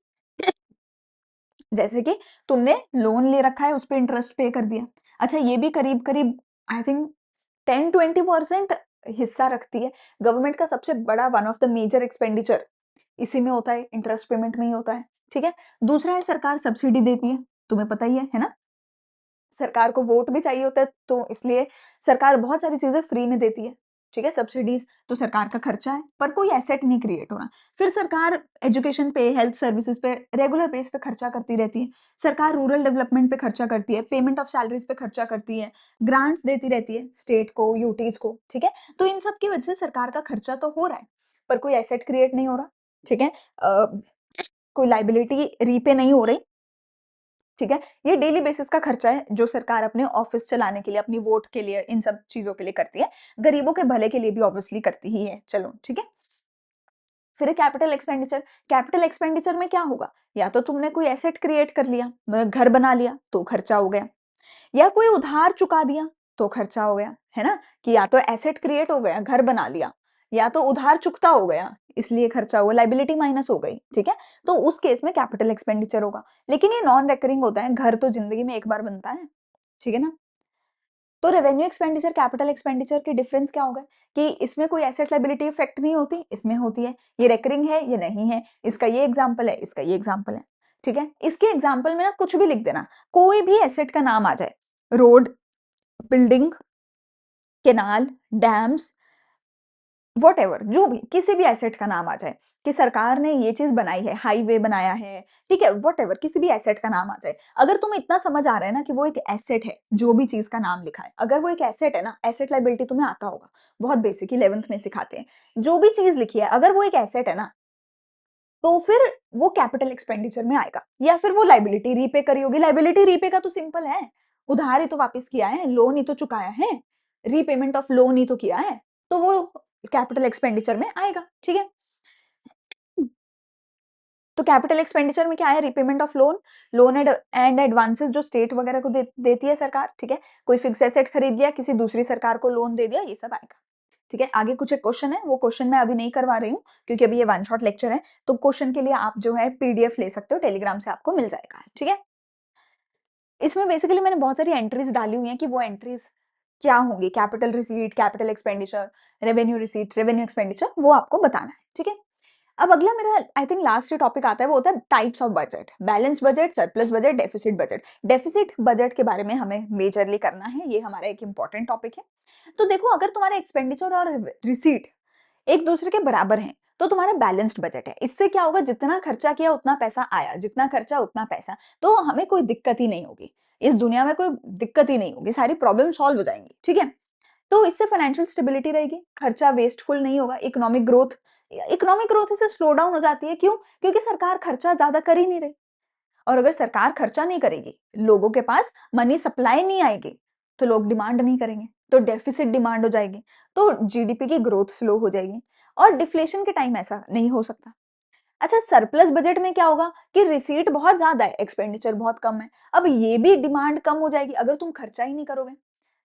जैसे कि तुमने लोन ले रखा है, उस पे इंटरेस्ट पे कर दिया। अच्छा, ये भी करीब-करीब आई थिंक 10-20% हिस्सा रखती है। गवर्नमेंट का सबसे बड़ा one of the major expenditure इसी में होता है, इंटरेस्ट पेमेंट में ही होता है, ठीक है? दूसरा है सरकार सब्सिडी देती है, तुम्हें पता ही है ना? सरकार को वोट भी चाहिए होता है, तो इसलिए सरकार बहुत सारी चीजें फ्री में देती है, ठीक है? सब्सिडीज तो सरकार का खर्चा है, पर कोई एसेट नहीं क्रिएट हो रहा। फिर सरकार एजुकेशन पे, हेल्थ सर्विसेज पे रेगुलर बेस पे खर्चा करती रहती है। सरकार रूरल डेवलपमेंट पे खर्चा करती है, पेमेंट ऑफ सैलरीज पे खर्चा करती है, ग्रांट्स देती रहती है स्टेट को, यूटीज को, ठीक है? तो इन सब की वजह से सरकार का खर्चा तो हो रहा है, पर कोई एसेट क्रिएट नहीं हो रहा, ठीक है? कोई लाइबिलिटी रीपे नहीं हो रही, ठीक है? ये डेली बेसिस का खर्चा है जो सरकार अपने ऑफिस चलाने के लिए, अपनी वोट के लिए, इन सब चीजों के लिए करती है। गरीबों के भले के लिए भी ऑब्वियसली करती ही है, चलो ठीक है? फिर कैपिटल एक्सपेंडिचर। कैपिटल एक्सपेंडिचर में क्या होगा? या तो तुमने कोई एसेट क्रिएट कर लिया, मतलब घर बना लिया तो खर्चा हो गया, या कोई उधार चुका दिया तो खर्चा हो गया, है ना? कि या तो एसेट क्रिएट हो गया, घर बना लिया, या तो उधार चुकता हो गया, इसलिए खर्चा हुआ, लायबिलिटी माइनस हो गई, ठीक है? तो उस केस में कैपिटल एक्सपेंडिचर होगा। लेकिन ये नॉन रेकरिंग होता है, घर तो जिंदगी में एक बार बनता है, ठीक है ना? तो रेवेन्यू एक्सपेंडिचर, कैपिटल एक्सपेंडिचर के डिफरेंस क्या होगा? कि इसमें कोई एसेट लायबिलिटी इफेक्ट नहीं होती, इसमें होती है। ये रेकरिंग है, ये नहीं है। इसका ये एग्जांपल है, इसका ये एग्जांपल है, ठीक है? इसके एग्जांपल में ना कुछ भी लिख देना, कोई भी एसेट का नाम आ जाए, road, building, canal, dams, whatever, जो भी, किसी भी एसेट का नाम आ जाए कि सरकार ने ये चीज बनाई है, हाईवे बनाया है, ठीक है? व्हाटएवर, किसी भी एसेट का नाम आ जाए। अगर तुम्हें इतना समझ आ रहा है ना कि वो एक एसेट है, जो भी चीज का नाम लिखा है, अगर वो एक एसेट है ना, एसेट लायबिलिटी तुम्हें आता होगा, बहुत बेसिक 11th में सिखाते हैं। जो भी चीज लिखी है, अगर वो एक एसेट है ना, तो फिर वो कैपिटल एक्सपेंडिचर में आएगा, या फिर वो लायबिलिटी रीपे करी होगी। लायबिलिटी रीपे का तो सिंपल है, उधार ही तो वापस किया है, लोन ही तो चुकाया है, रीपेमेंट ऑफ लोन ही तो किया है, तो वो कैपिटल एक्सपेंडिचर में आएगा, ठीक है? तो कैपिटल एक्सपेंडिचर में क्या है, repayment of loan, loan and advances जो स्टेट वगैरह को देती है सरकार, ठीक है। कोई फिक्स एसेट खरीद लिया, किसी दूसरी सरकार को लोन दे दिया, ये सब आएगा, ठीक है। आगे कुछ एक क्वेश्चन है, वो क्वेश्चन मैं अभी नहीं करवा रही हूँ क्योंकि अभी ये वन शॉट लेक्चर है, तो क्वेश्चन के लिए आप जो है पीडीएफ ले सकते हो, टेलीग्राम से आपको मिल जाएगा, ठीक है। इसमें बेसिकली मैंने बहुत सारी एंट्रीज डाली हुई हैं कि वो एंट्रीज क्या होंगी, capital receipt, capital expenditure, revenue receipt, revenue expenditure, वो आपको बताना है, ठीक है। अब अगला मेरा आई थिंक लास्ट टॉपिक आता है, वो होता है types of budget, balance budget, surplus budget, deficit budget. Deficit budget के बारे में हमें मेजरली करना है, ये हमारा एक इंपॉर्टेंट टॉपिक है। तो देखो, अगर तुम्हारे एक्सपेंडिचर और रिसीट एक दूसरे के बराबर हैं, तो तुम्हारा बैलेंस्ड बजट है। इससे क्या होगा, जितना खर्चा किया उतना पैसा आया, जितना खर्चा उतना पैसा, तो हमें कोई दिक्कत ही नहीं होगी, इस दुनिया में कोई दिक्कत ही नहीं होगी, सारी प्रॉब्लम सॉल्व हो जाएंगी, ठीक है। तो इससे फाइनेंशियल स्टेबिलिटी रहेगी, खर्चा वेस्टफुल नहीं होगा, इकोनॉमिक ग्रोथ इससे स्लो डाउन हो जाती है, क्यों? क्योंकि सरकार खर्चा ज्यादा कर ही नहीं रही, और अगर सरकार खर्चा नहीं करेगी, लोगों के पास मनी सप्लाई नहीं आएगी, तो लोग डिमांड नहीं करेंगे, तो डेफिसिट डिमांड हो जाएगी, तो जीडीपी की ग्रोथ स्लो हो जाएगी, और डिफ्लेशन के टाइम ऐसा नहीं हो सकता। अच्छा, सरप्लस बजट में क्या होगा कि रिसीट बहुत ज्यादा है, एक्सपेंडिचर बहुत कम है, अब ये भी डिमांड कम हो जाएगी, अगर तुम खर्चा ही नहीं करोगे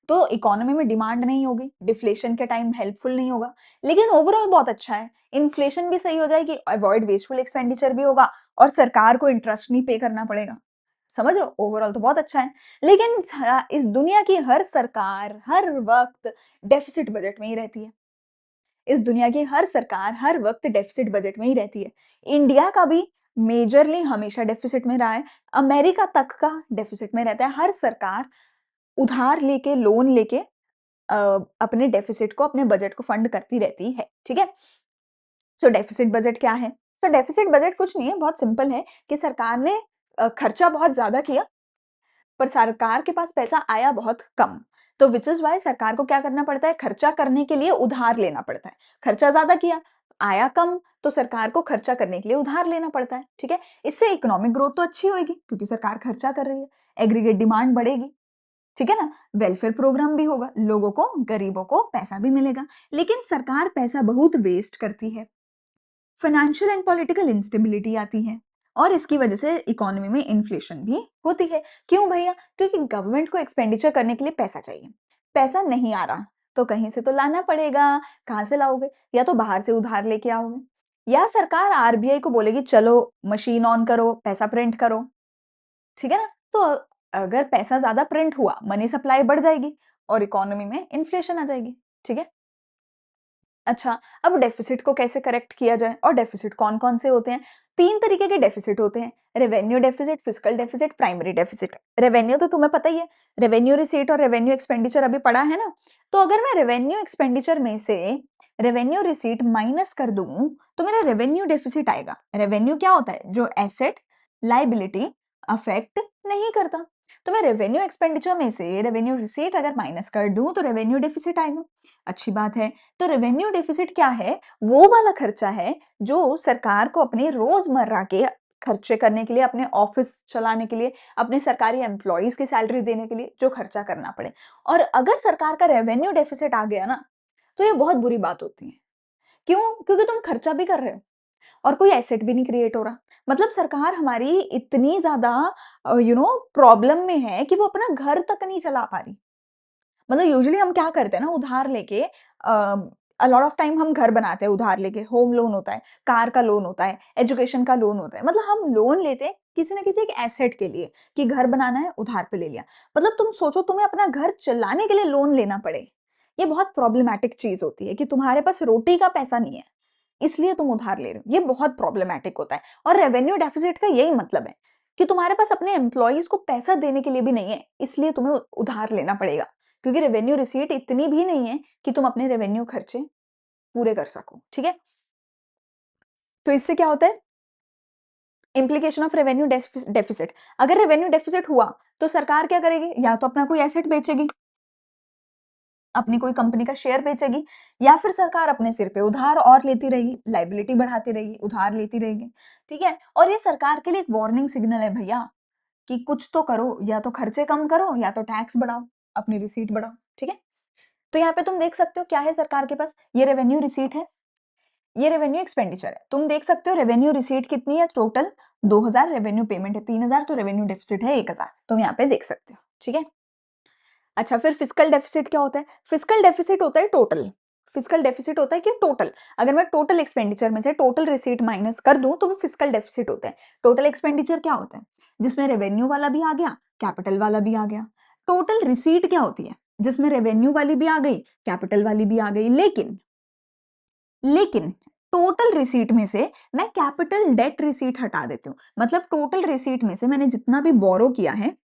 तो इकोनॉमी में डिमांड नहीं होगी, डिफ्लेशन के टाइम हेल्पफुल नहीं होगा। लेकिन ओवरऑल बहुत अच्छा है, इन्फ्लेशन भी सही हो जाएगी, अवॉइड वेस्टफुल एक्सपेंडिचर भी होगा, और सरकार को इंटरेस्ट नहीं पे करना पड़ेगा। समझ लो, ओवरऑल तो बहुत अच्छा है। लेकिन इस दुनिया की हर सरकार हर वक्त डेफिसिट बजट में ही रहती है, इस दुनिया की हर सरकार हर वक्त डेफिसिट बजट में ही रहती है। इंडिया का भी मेजरली हमेशा डेफिसिट में रहा है, अमेरिका तक का डेफिसिट में रहता है, हर सरकार उधार लेके, लोन लेके अपने डेफिसिट को, अपने बजट को फंड करती रहती है, ठीक है। सो डेफिसिट बजट क्या है? सो डेफिसिट बजट कुछ नहीं है, बहुत सिंपल है कि सरकार ने खर्चा बहुत ज्यादा किया, पर सरकार के पास पैसा आया बहुत कम, तो विच इज वाई सरकार को क्या करना पड़ता है, खर्चा करने के लिए उधार लेना पड़ता है। खर्चा ज्यादा किया, आया कम, तो सरकार को खर्चा करने के लिए उधार लेना पड़ता है, ठीक है। इससे इकोनॉमिक ग्रोथ तो अच्छी होगी क्योंकि सरकार खर्चा कर रही है, एग्रीगेट डिमांड बढ़ेगी, ठीक है ना। वेलफेयर प्रोग्राम भी होगा, लोगों को, गरीबों को पैसा भी मिलेगा। लेकिन सरकार पैसा बहुत वेस्ट करती है, फाइनेंशियल एंड पॉलिटिकल इंस्टेबिलिटी आती है, और इसकी वजह से इकोनॉमी में इन्फ्लेशन भी होती है। क्यों भैया? क्योंकि गवर्नमेंट को एक्सपेंडिचर करने के लिए पैसा चाहिए, पैसा नहीं आ रहा, तो कहीं से तो लाना पड़ेगा। कहाँ से लाओगे? या तो बाहर से उधार लेके आओगे, या सरकार आरबीआई को बोलेगी चलो मशीन ऑन करो, पैसा प्रिंट करो, ठीक है ना। तो अगर पैसा ज्यादा प्रिंट हुआ, मनी सप्लाई बढ़ जाएगी और इकोनॉमी में इन्फ्लेशन आ जाएगी, ठीक है। अच्छा, अब डेफिसिट को कैसे करेक्ट किया जाए, और डेफिसिट कौन कौन से होते हैं? तीन तरीके के डेफिसिट होते हैं, revenue deficit, fiscal deficit, primary deficit. Revenue तो तुम्हें पता ही है, रेवेन्यू रिसीट और रेवेन्यू एक्सपेंडिचर अभी पढ़ा है ना। तो अगर मैं रेवेन्यू एक्सपेंडिचर में से रेवेन्यू रिसीट माइनस कर दूं, तो मेरा रेवेन्यू डेफिसिट आएगा। रेवेन्यू क्या होता है? जो एसेट लाइबिलिटी अफेक्ट नहीं करता। तो मैं रेवेन्यू एक्सपेंडिचर में से रेवेन्यू रिसीट अगर माइनस कर दूं, तो रेवेन्यू डेफिसिट आएगा। अच्छी बात है। तो रेवेन्यू डेफिसिट क्या है? वो वाला खर्चा है जो सरकार को अपने रोजमर्रा के खर्चे करने के लिए, अपने ऑफिस चलाने के लिए, अपने सरकारी एम्प्लॉइज की सैलरी देने के लिए जो खर्चा करना पड़े। और अगर सरकार का रेवेन्यू डेफिसिट आ गया ना, तो ये बहुत बुरी बात होती है। क्यों? क्योंकि तुम खर्चा भी कर रहे हो और कोई एसेट भी नहीं क्रिएट हो रहा। मतलब सरकार हमारी इतनी ज्यादा प्रॉब्लम में है कि वो अपना घर तक नहीं चला पा रही। मतलब यूजुअली हम क्या करते हैं ना, उधार लेके लॉट ऑफ टाइम हम घर बनाते हैं उधार लेके, होम लोन होता है, कार का लोन होता है, एजुकेशन का लोन होता है, मतलब हम लोन लेते हैं किसी ना किसी एक एसेट के लिए कि घर बनाना है, उधार पे ले लिया। मतलब तुम सोचो, तुम्हें अपना घर चलाने के लिए लोन लेना पड़े, ये बहुत प्रॉब्लमैटिक चीज होती है कि तुम्हारे पास रोटी का पैसा नहीं है, इसलिए तुम उधार ले रहे हो, ये बहुत प्रॉब्लमैटिक होता है। और रेवेन्यू डेफिसिट का यही मतलब है कि तुम्हारे पास अपने एम्प्लॉइज को पैसा देने के लिए भी नहीं है, इसलिए तुम्हें उधार लेना पड़ेगा, क्योंकि रेवेन्यू रिसीट इतनी भी नहीं है कि तुम अपने रेवेन्यू खर्चे पूरे कर सको, ठीक है। तो इससे क्या होता है, इंप्लीकेशन ऑफ रेवेन्यू डेफिसिट। अगर रेवेन्यू डेफिसिट हुआ तो सरकार क्या करेगी? या तो अपना कोई एसेट बेचेगी, अपनी कोई कंपनी का शेयर बेचेगी, या फिर सरकार अपने सिर पे उधार और लेती रहेगी, लाइबिलिटी बढ़ाती रहेगी, उधार लेती रहेगी, ठीक है। और ये सरकार के लिए एक वार्निंग सिग्नल है भैया, कि कुछ तो करो, या तो खर्चे कम करो या तो टैक्स बढ़ाओ, अपनी रिसीट बढ़ाओ, ठीक है। तो यहाँ पे तुम देख सकते हो क्या है सरकार के पास, ये रेवेन्यू रिसीट है, ये रेवेन्यू एक्सपेंडिचर है। तुम देख सकते हो रेवेन्यू रिसीट कितनी है टोटल 2000, रेवेन्यू पेमेंट है 3000, तो रेवेन्यू डेफिसिट है 1000, तुम यहाँ पे देख सकते हो, ठीक है। अच्छा, फिर फिस्कल डेफिसिट क्या होता है? फिस्कल डेफिसिट होता है टोटल। फिस्कल डेफिसिट होता है कि टोटल, अगर मैं टोटल एक्सपेंडिचर में से टोटल रिसीट माइनस कर दूं तो वो फिस्कल डेफिसिट होता है। टोटल एक्सपेंडिचर क्या होता है? जिसमें रेवेन्यू वाला भी आ गया, कैपिटल वाला भी आ गया। टोटल रिसीट क्या होती है? जिसमें रेवेन्यू वाली भी आ गई, कैपिटल वाली भी आ गई। लेकिन टोटल रिसीट में से मैं कैपिटल डेट रिसीट हटा देती हूँ। मतलब टोटल रिसीट में से मैंने जितना भी बोरो किया है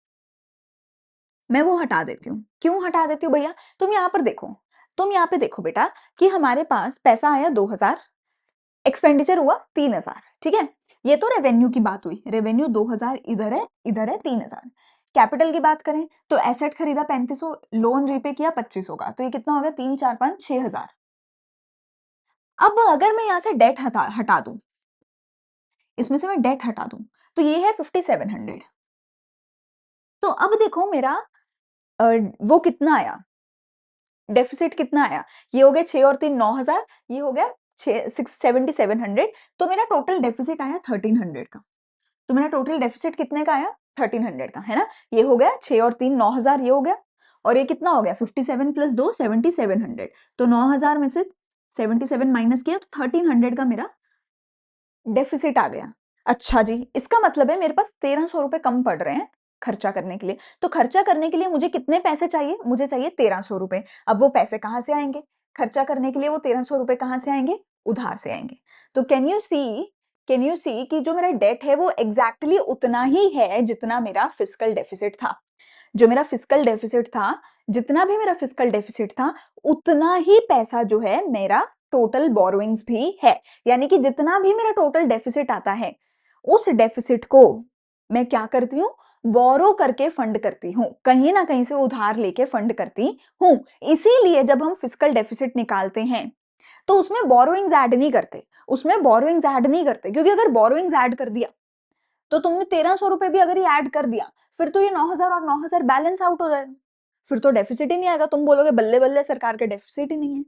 मैं वो हटा देती हूँ। क्यों हटा देती हूँ भैया? तुम यहाँ पे देखो बेटा कि हमारे पास पैसा आया 2000, एक्सपेंडिचर हुआ 3000, ठीक है। ये तो रेवेन्यू की बात हुई, रेवेन्यू 2000 इधर है 3000। कैपिटल की बात करें तो एसेट खरीदा 3500, लोन रीपे किया 2500 का, तो ये कितना हो गया? 3 4 5 6000। अब अगर मैं यहाँ से डेट हटा दूं, इसमें से मैं डेट हटा दूं, तो ये है 5700। तो अब देखो मेरा वो कितना आया, डेफिसिट कितना आया? ये हो गया 6 और 3 9000, ये हो गया 7700। तो मेरा टोटल डेफिसिट आया 1300 का। तो मेरा टोटल डेफिसिट कितने का आया? 1300 का, है ना। ये हो गया 6 और 3 9000, ये हो गया, और ये कितना हो गया? 57 प्लस 2 7700। तो 9000 में से 77 माइनस किया तो 1300 का मेरा डेफिसिट आ गया। अच्छा जी, इसका मतलब है मेरे पास 1300 रुपए कम पड़ रहे हैं खर्चा करने के लिए। तो खर्चा करने के लिए मुझे कितने पैसे चाहिए? मुझे चाहिए 1300 रुपए। अब वो पैसे कहाँ से आएंगे? खर्चा करने के लिए वो 1300 रुपए कहाँ से आएंगे? उधार से आएंगे। तो कैन यू सी कि जो मेरा डेट है वो एग्जैक्टली उतना ही है जितना मेरा फिस्कल डेफिसिट था। जो मेरा फिस्कल डेफिसिट था, जितना भी मेरा फिस्कल डेफिसिट था, उतना ही पैसा जो है मेरा टोटल बोरोइंग्स भी है। यानी कि जितना भी मेरा टोटल डेफिसिट आता है, उस डेफिसिट को मैं क्या करती हूँ? बोरो करके फंड करती हूँ, कहीं ना कहीं से उधार लेके फंड करती हूँ। इसीलिए जब हम फिस्कल डेफिसिट निकालते हैं तो उसमें बोरोइंग्स ऐड नहीं करते, क्योंकि अगर बोरोइंग्स ऐड कर दिया तो तुमने 1300 रुपए भी अगर ये ऐड कर दिया, फिर तो ये 9000 और 9000 बैलेंस आउट हो जाएगा, फिर तो डेफिसिट ही नहीं आएगा। तुम बोलोगे बल्ले बल्ले सरकार के डेफिसिट ही नहीं है।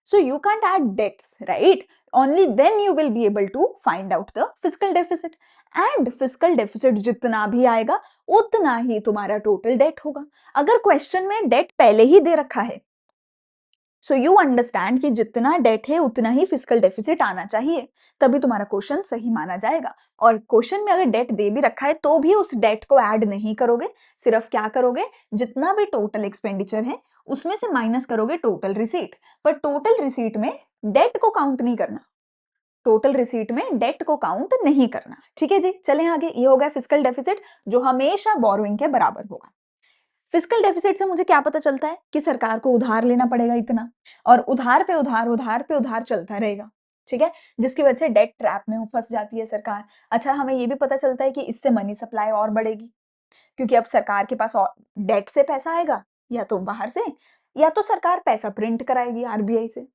So you can't add debts, right? Only then you will be able to find out the fiscal deficit. And fiscal deficit जितना भी आएगा उतना ही तुम्हारा टोटल डेट होगा। अगर क्वेश्चन में डेट पहले ही दे रखा है, सो यू अंडरस्टैंड कि जितना डेट है उतना ही फिस्कल डेफिसिट आना चाहिए, तभी तुम्हारा क्वेश्चन सही माना जाएगा। और क्वेश्चन में अगर डेट दे भी रखा है तो भी उस डेट को ऐड नहीं करोगे, सिर्फ क्या करोगे? जितना भी टोटल एक्सपेंडिचर है उसमें से माइनस करोगे टोटल रिसीट। पर टोटल रिसीट में डेट को काउंट नहीं करना, टोटल रिसीट में डेट को काउंट नहीं करना। ठीक है जी, चलें आगे। ये हो गया फिस्कल डेफिसिट जो हमेशा बोरोइंग के बराबर होगा। फिस्कल डेफिसिट से मुझे क्या पता चलता है? कि सरकार को उधार लेना पड़ेगा इतना, और उधार पे उधार चलता रहेगा, ठीक है, जिसकी वजह से डेट ट्रैप में फंस जाती है सरकार। अच्छा, हमें ये भी पता चलता है कि इससे मनी सप्लाई और बढ़ेगी, क्योंकि अब सरकार के पास और डेट से पैसा आएगा, या तो बाहर से, या तो सरकार पैसा प्रिंट कराएगी आरबीआई से,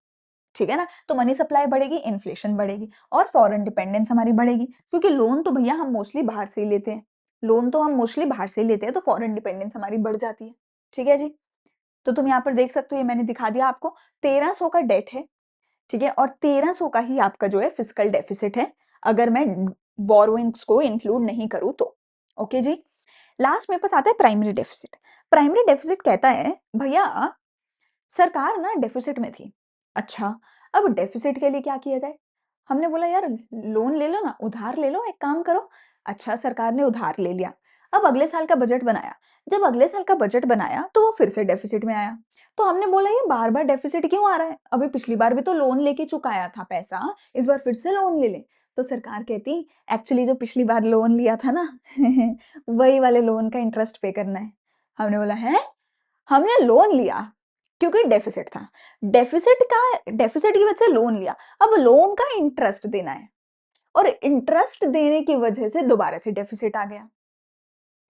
ठीक है ना। तो मनी सप्लाई बढ़ेगी, इन्फ्लेशन बढ़ेगी, और फॉरेन डिपेंडेंस हमारी बढ़ेगी, क्योंकि लोन तो भैया हम मोस्टली बाहर से ही लेते हैं, तो फॉरेन डिपेंडेंस हमारी बढ़ जाती है। ठीक है जी, तो तुम यहाँ पर देख सकते हो, ये मैंने दिखा दिया आपको। 1300 का डेट है, ठीक है, और 1300 का ही आपका जो है फिस्कल डेफिसिट है, अगर मैं बोरोइंग्स को इंक्लूड नहीं करूं तो। ओके जी, लास्ट मेरे पास आता है प्राइमरी डेफिसिट। प्राइमरी डेफिसिट कहता है भैया सरकार ना डेफिसिट में थी। अच्छा, अब डेफिसिट के लिए क्या किया जाए? हमने बोला यार लोन ले लो ना, उधार ले लो, एक काम करो। अच्छा, सरकार ने उधार ले लिया, अब अगले साल का बजट बनाया। जब अगले साल का बजट बनाया तो वो फिर से डेफिसिट में आया। तो हमने बोला ये बार बार डेफिसिट क्यों आ रहा है? अभी पिछली बार भी तो लोन लेके चुकाया था पैसा, इस बार फिर से लोन ले ले। तो सरकार कहती एक्चुअली जो पिछली बार लोन लिया था ना वही वाले लोन का इंटरेस्ट पे करना है। हमने बोला है, हमने लोन लिया क्योंकि डेफिसिट था, डेफिसिट की वजह से लोन लिया, अब लोन का इंटरेस्ट देना है, और इंटरेस्ट देने की वजह से दोबारा से डेफिसिट आ गया।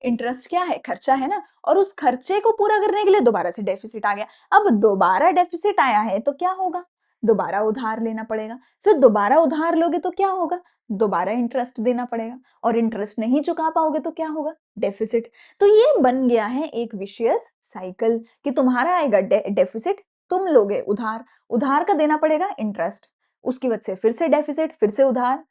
इंटरेस्ट क्या है? खर्चा है ना, और उस खर्चे को पूरा करने के लिए दोबारा से डेफिसिट आ गया। अब दोबारा डेफिसिट आया है तो क्या होगा? दोबारा उधार लेना पड़ेगा, फिर दोबारा उधार लोगे तो क्या होगा? दोबारा इंटरेस्ट देना पड़ेगा, और इंटरेस्ट नहीं चुका पाओगे तो क्या होगा? डेफिसिट। तो ये बन गया है एक विशियस साइकिल कि तुम्हारा आएगा डेफिसिट, तुम लोगे उधार, उधार का देना पड़ेगा इंटरेस्ट, उसकी वजह से फिर से डेफिसिट, फिर से उधार।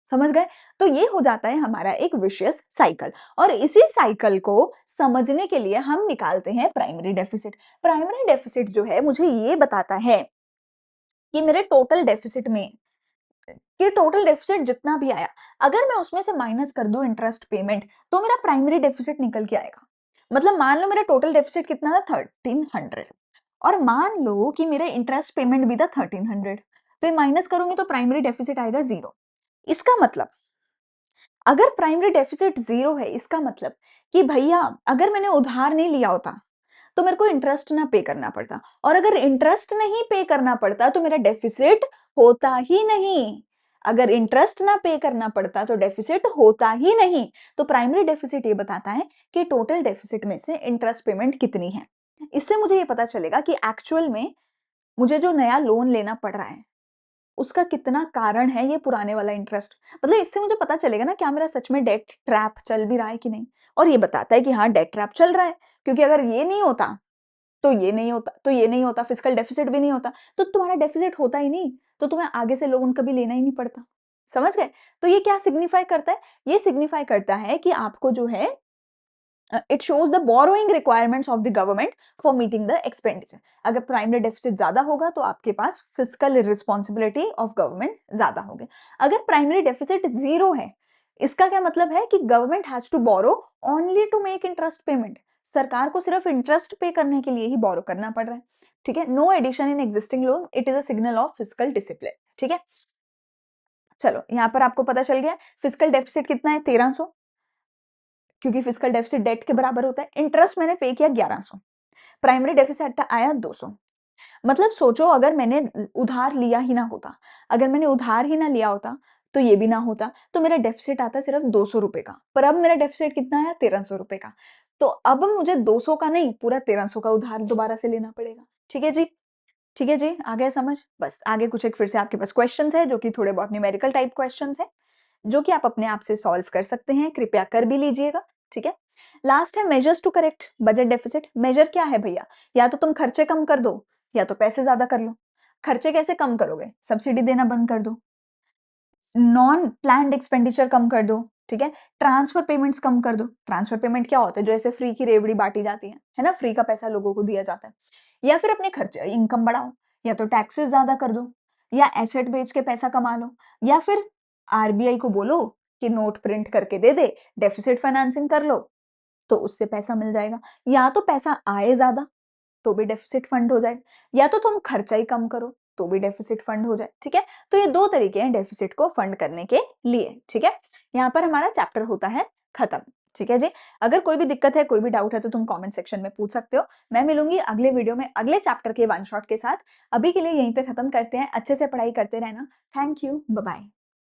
समझ गए? तो ये हो जाता है हमारा एक विशियस साइकिल और इसी साइकिल को समझने के लिए हम निकालते हैं प्राइमरी डेफिसिट। प्राइमरी डेफिसिट जो है मुझे ये बताता है कि मेरे टोटल डेफिसिट में कि टोटल डेफिसिट जितना भी आया, अगर मैं उसमें से माइनस कर दूं इंटरेस्ट पेमेंट, तो मेरा प्राइमरी डेफिसिट निकल के आएगा। मतलब मान लो मेरा टोटल डेफिसिट कितना था 1300 और मान लो कि मेरा इंटरेस्ट पेमेंट भी था 1300, तो ये माइनस करूंगी तो प्राइमरी डेफिसिट आएगा 0। इसका मतलब अगर प्राइमरी डेफिसिट 0 है, इसका मतलब कि भैया अगर मैंने उधार नहीं लिया होता तो मेरे को इंटरेस्ट ना पे करना पड़ता, और अगर इंटरेस्ट नहीं पे करना पड़ता तो मेरा डेफिसिट होता ही नहीं। अगर इंटरेस्ट ना पे करना पड़ता तो डेफिसिट होता ही नहीं। तो प्राइमरी डेफिसिट ये बताता है कि टोटल डेफिसिट में से इंटरेस्ट पेमेंट कितनी है। इससे मुझे ये पता चलेगा कि एक्चुअल में मुझे जो नया लोन लेना पड़ रहा है उसका कितना कारण है ये पुराने वाला इंटरेस्ट। मतलब इससे मुझे पता चलेगा ना क्या मेरा सच में डेट ट्रैप चल भी रहा है कि नहीं। और ये बताता है कि हाँ डेट ट्रैप चल रहा है, क्योंकि अगर ये नहीं होता तो ये नहीं होता, तो ये नहीं होता, फिस्कल डेफिसिट भी नहीं होता, तो तुम्हारा डेफिसिट होता ही नहीं, तो तुम्हें आगे से लोन कभी लेना ही नहीं पड़ता। समझ गए? तो ये क्या सिग्निफाई करता है? ये सिग्निफाई करता है कि आपको जो है it shows the borrowing requirements of the government for meeting the expenditure. अगर प्राइमरी डेफिसिट ज्यादा होगा तो आपके पास फिजिकल रिस्पॉन्सिबिलिटी ऑफ गवर्नमेंट ज्यादा होगी। अगर प्राइमरी डेफिसिट 0 है, इसका क्या मतलब है कि government has to borrow only to make interest payment. सरकार को सिर्फ इंटरेस्ट पे करने के लिए ही बोरो करना पड़ रहा है। ठीक है, no addition in existing loan, it is a signal of physical discipline. ठीक है, चलो यहां पर आपको पता चल गया फिजिकल डेफिसिट कितना है 1300, क्योंकि फिजिकल डेफिसिट डेट के बराबर होता है। इंटरेस्ट मैंने पे किया 1100, प्राइमरी डेफिसिट आया 200। मतलब सोचो अगर मैंने उधार लिया ही ना होता, अगर मैंने उधार ही ना लिया होता तो ये भी ना होता, तो मेरा डेफिसिट आता सिर्फ 200 रुपए का। पर अब मेरा डेफिसिट कितना आया 1300 रुपए का। तो अब मुझे 200 का नहीं पूरा 1300 का उधार दोबारा से लेना पड़ेगा। ठीक है जी? ठीक है जी, आ गया समझ? बस आगे कुछ एक फिर से आपके पास क्वेश्चंस है जो कि थोड़े बहुत न्यूमेरिकल टाइप क्वेश्चंस है, जो कि आप अपने आप से सॉल्व कर सकते हैं। कृपया कर भी लीजिएगा। ठीक है, लास्ट है measures to correct budget deficit. Measure क्या है भैया? या तो तुम खर्चे कम कर दो या तो पैसे ज्यादा कर लो। खर्चे कैसे कम करोगे? सब्सिडी देना बंद कर दो, नॉन प्लान्ड एक्सपेंडिचर कम कर दो। ठीक है, ट्रांसफर पेमेंट्स कम कर दो। ट्रांसफर पेमेंट क्या होता है? जो ऐसे फ्री की रेवड़ी बांटी जाती है ना, फ्री का पैसा लोगों को दिया जाता है। या फिर अपने खर्चे इनकम बढ़ाओ, या तो टैक्सेस ज्यादा कर दो, या एसेट बेच के पैसा कमा लो, या फिर आरबीआई को बोलो कि नोट प्रिंट करके दे दे, डेफिसिट फाइनेंसिंग कर लो, तो उससे पैसा मिल जाएगा। या तो पैसा आए ज्यादा तो भी डेफिसिट फंड हो जाए, या तो तुम खर्चा ही कम करो तो भी डेफिसिट फंड हो जाए। ठीक है, तो ये दो तरीके हैं डेफिसिट को फंड करने के लिए। ठीक है, यहाँ पर हमारा चैप्टर होता है खत्म। ठीक है जी, अगर कोई भी दिक्कत है, कोई भी डाउट है तो तुम कमेंट सेक्शन में पूछ सकते हो। मैं मिलूंगी अगले वीडियो में अगले चैप्टर के वन शॉट के साथ। अभी के लिए यहीं पे खत्म करते हैं। अच्छे से पढ़ाई करते रहना। Thank you, bye bye.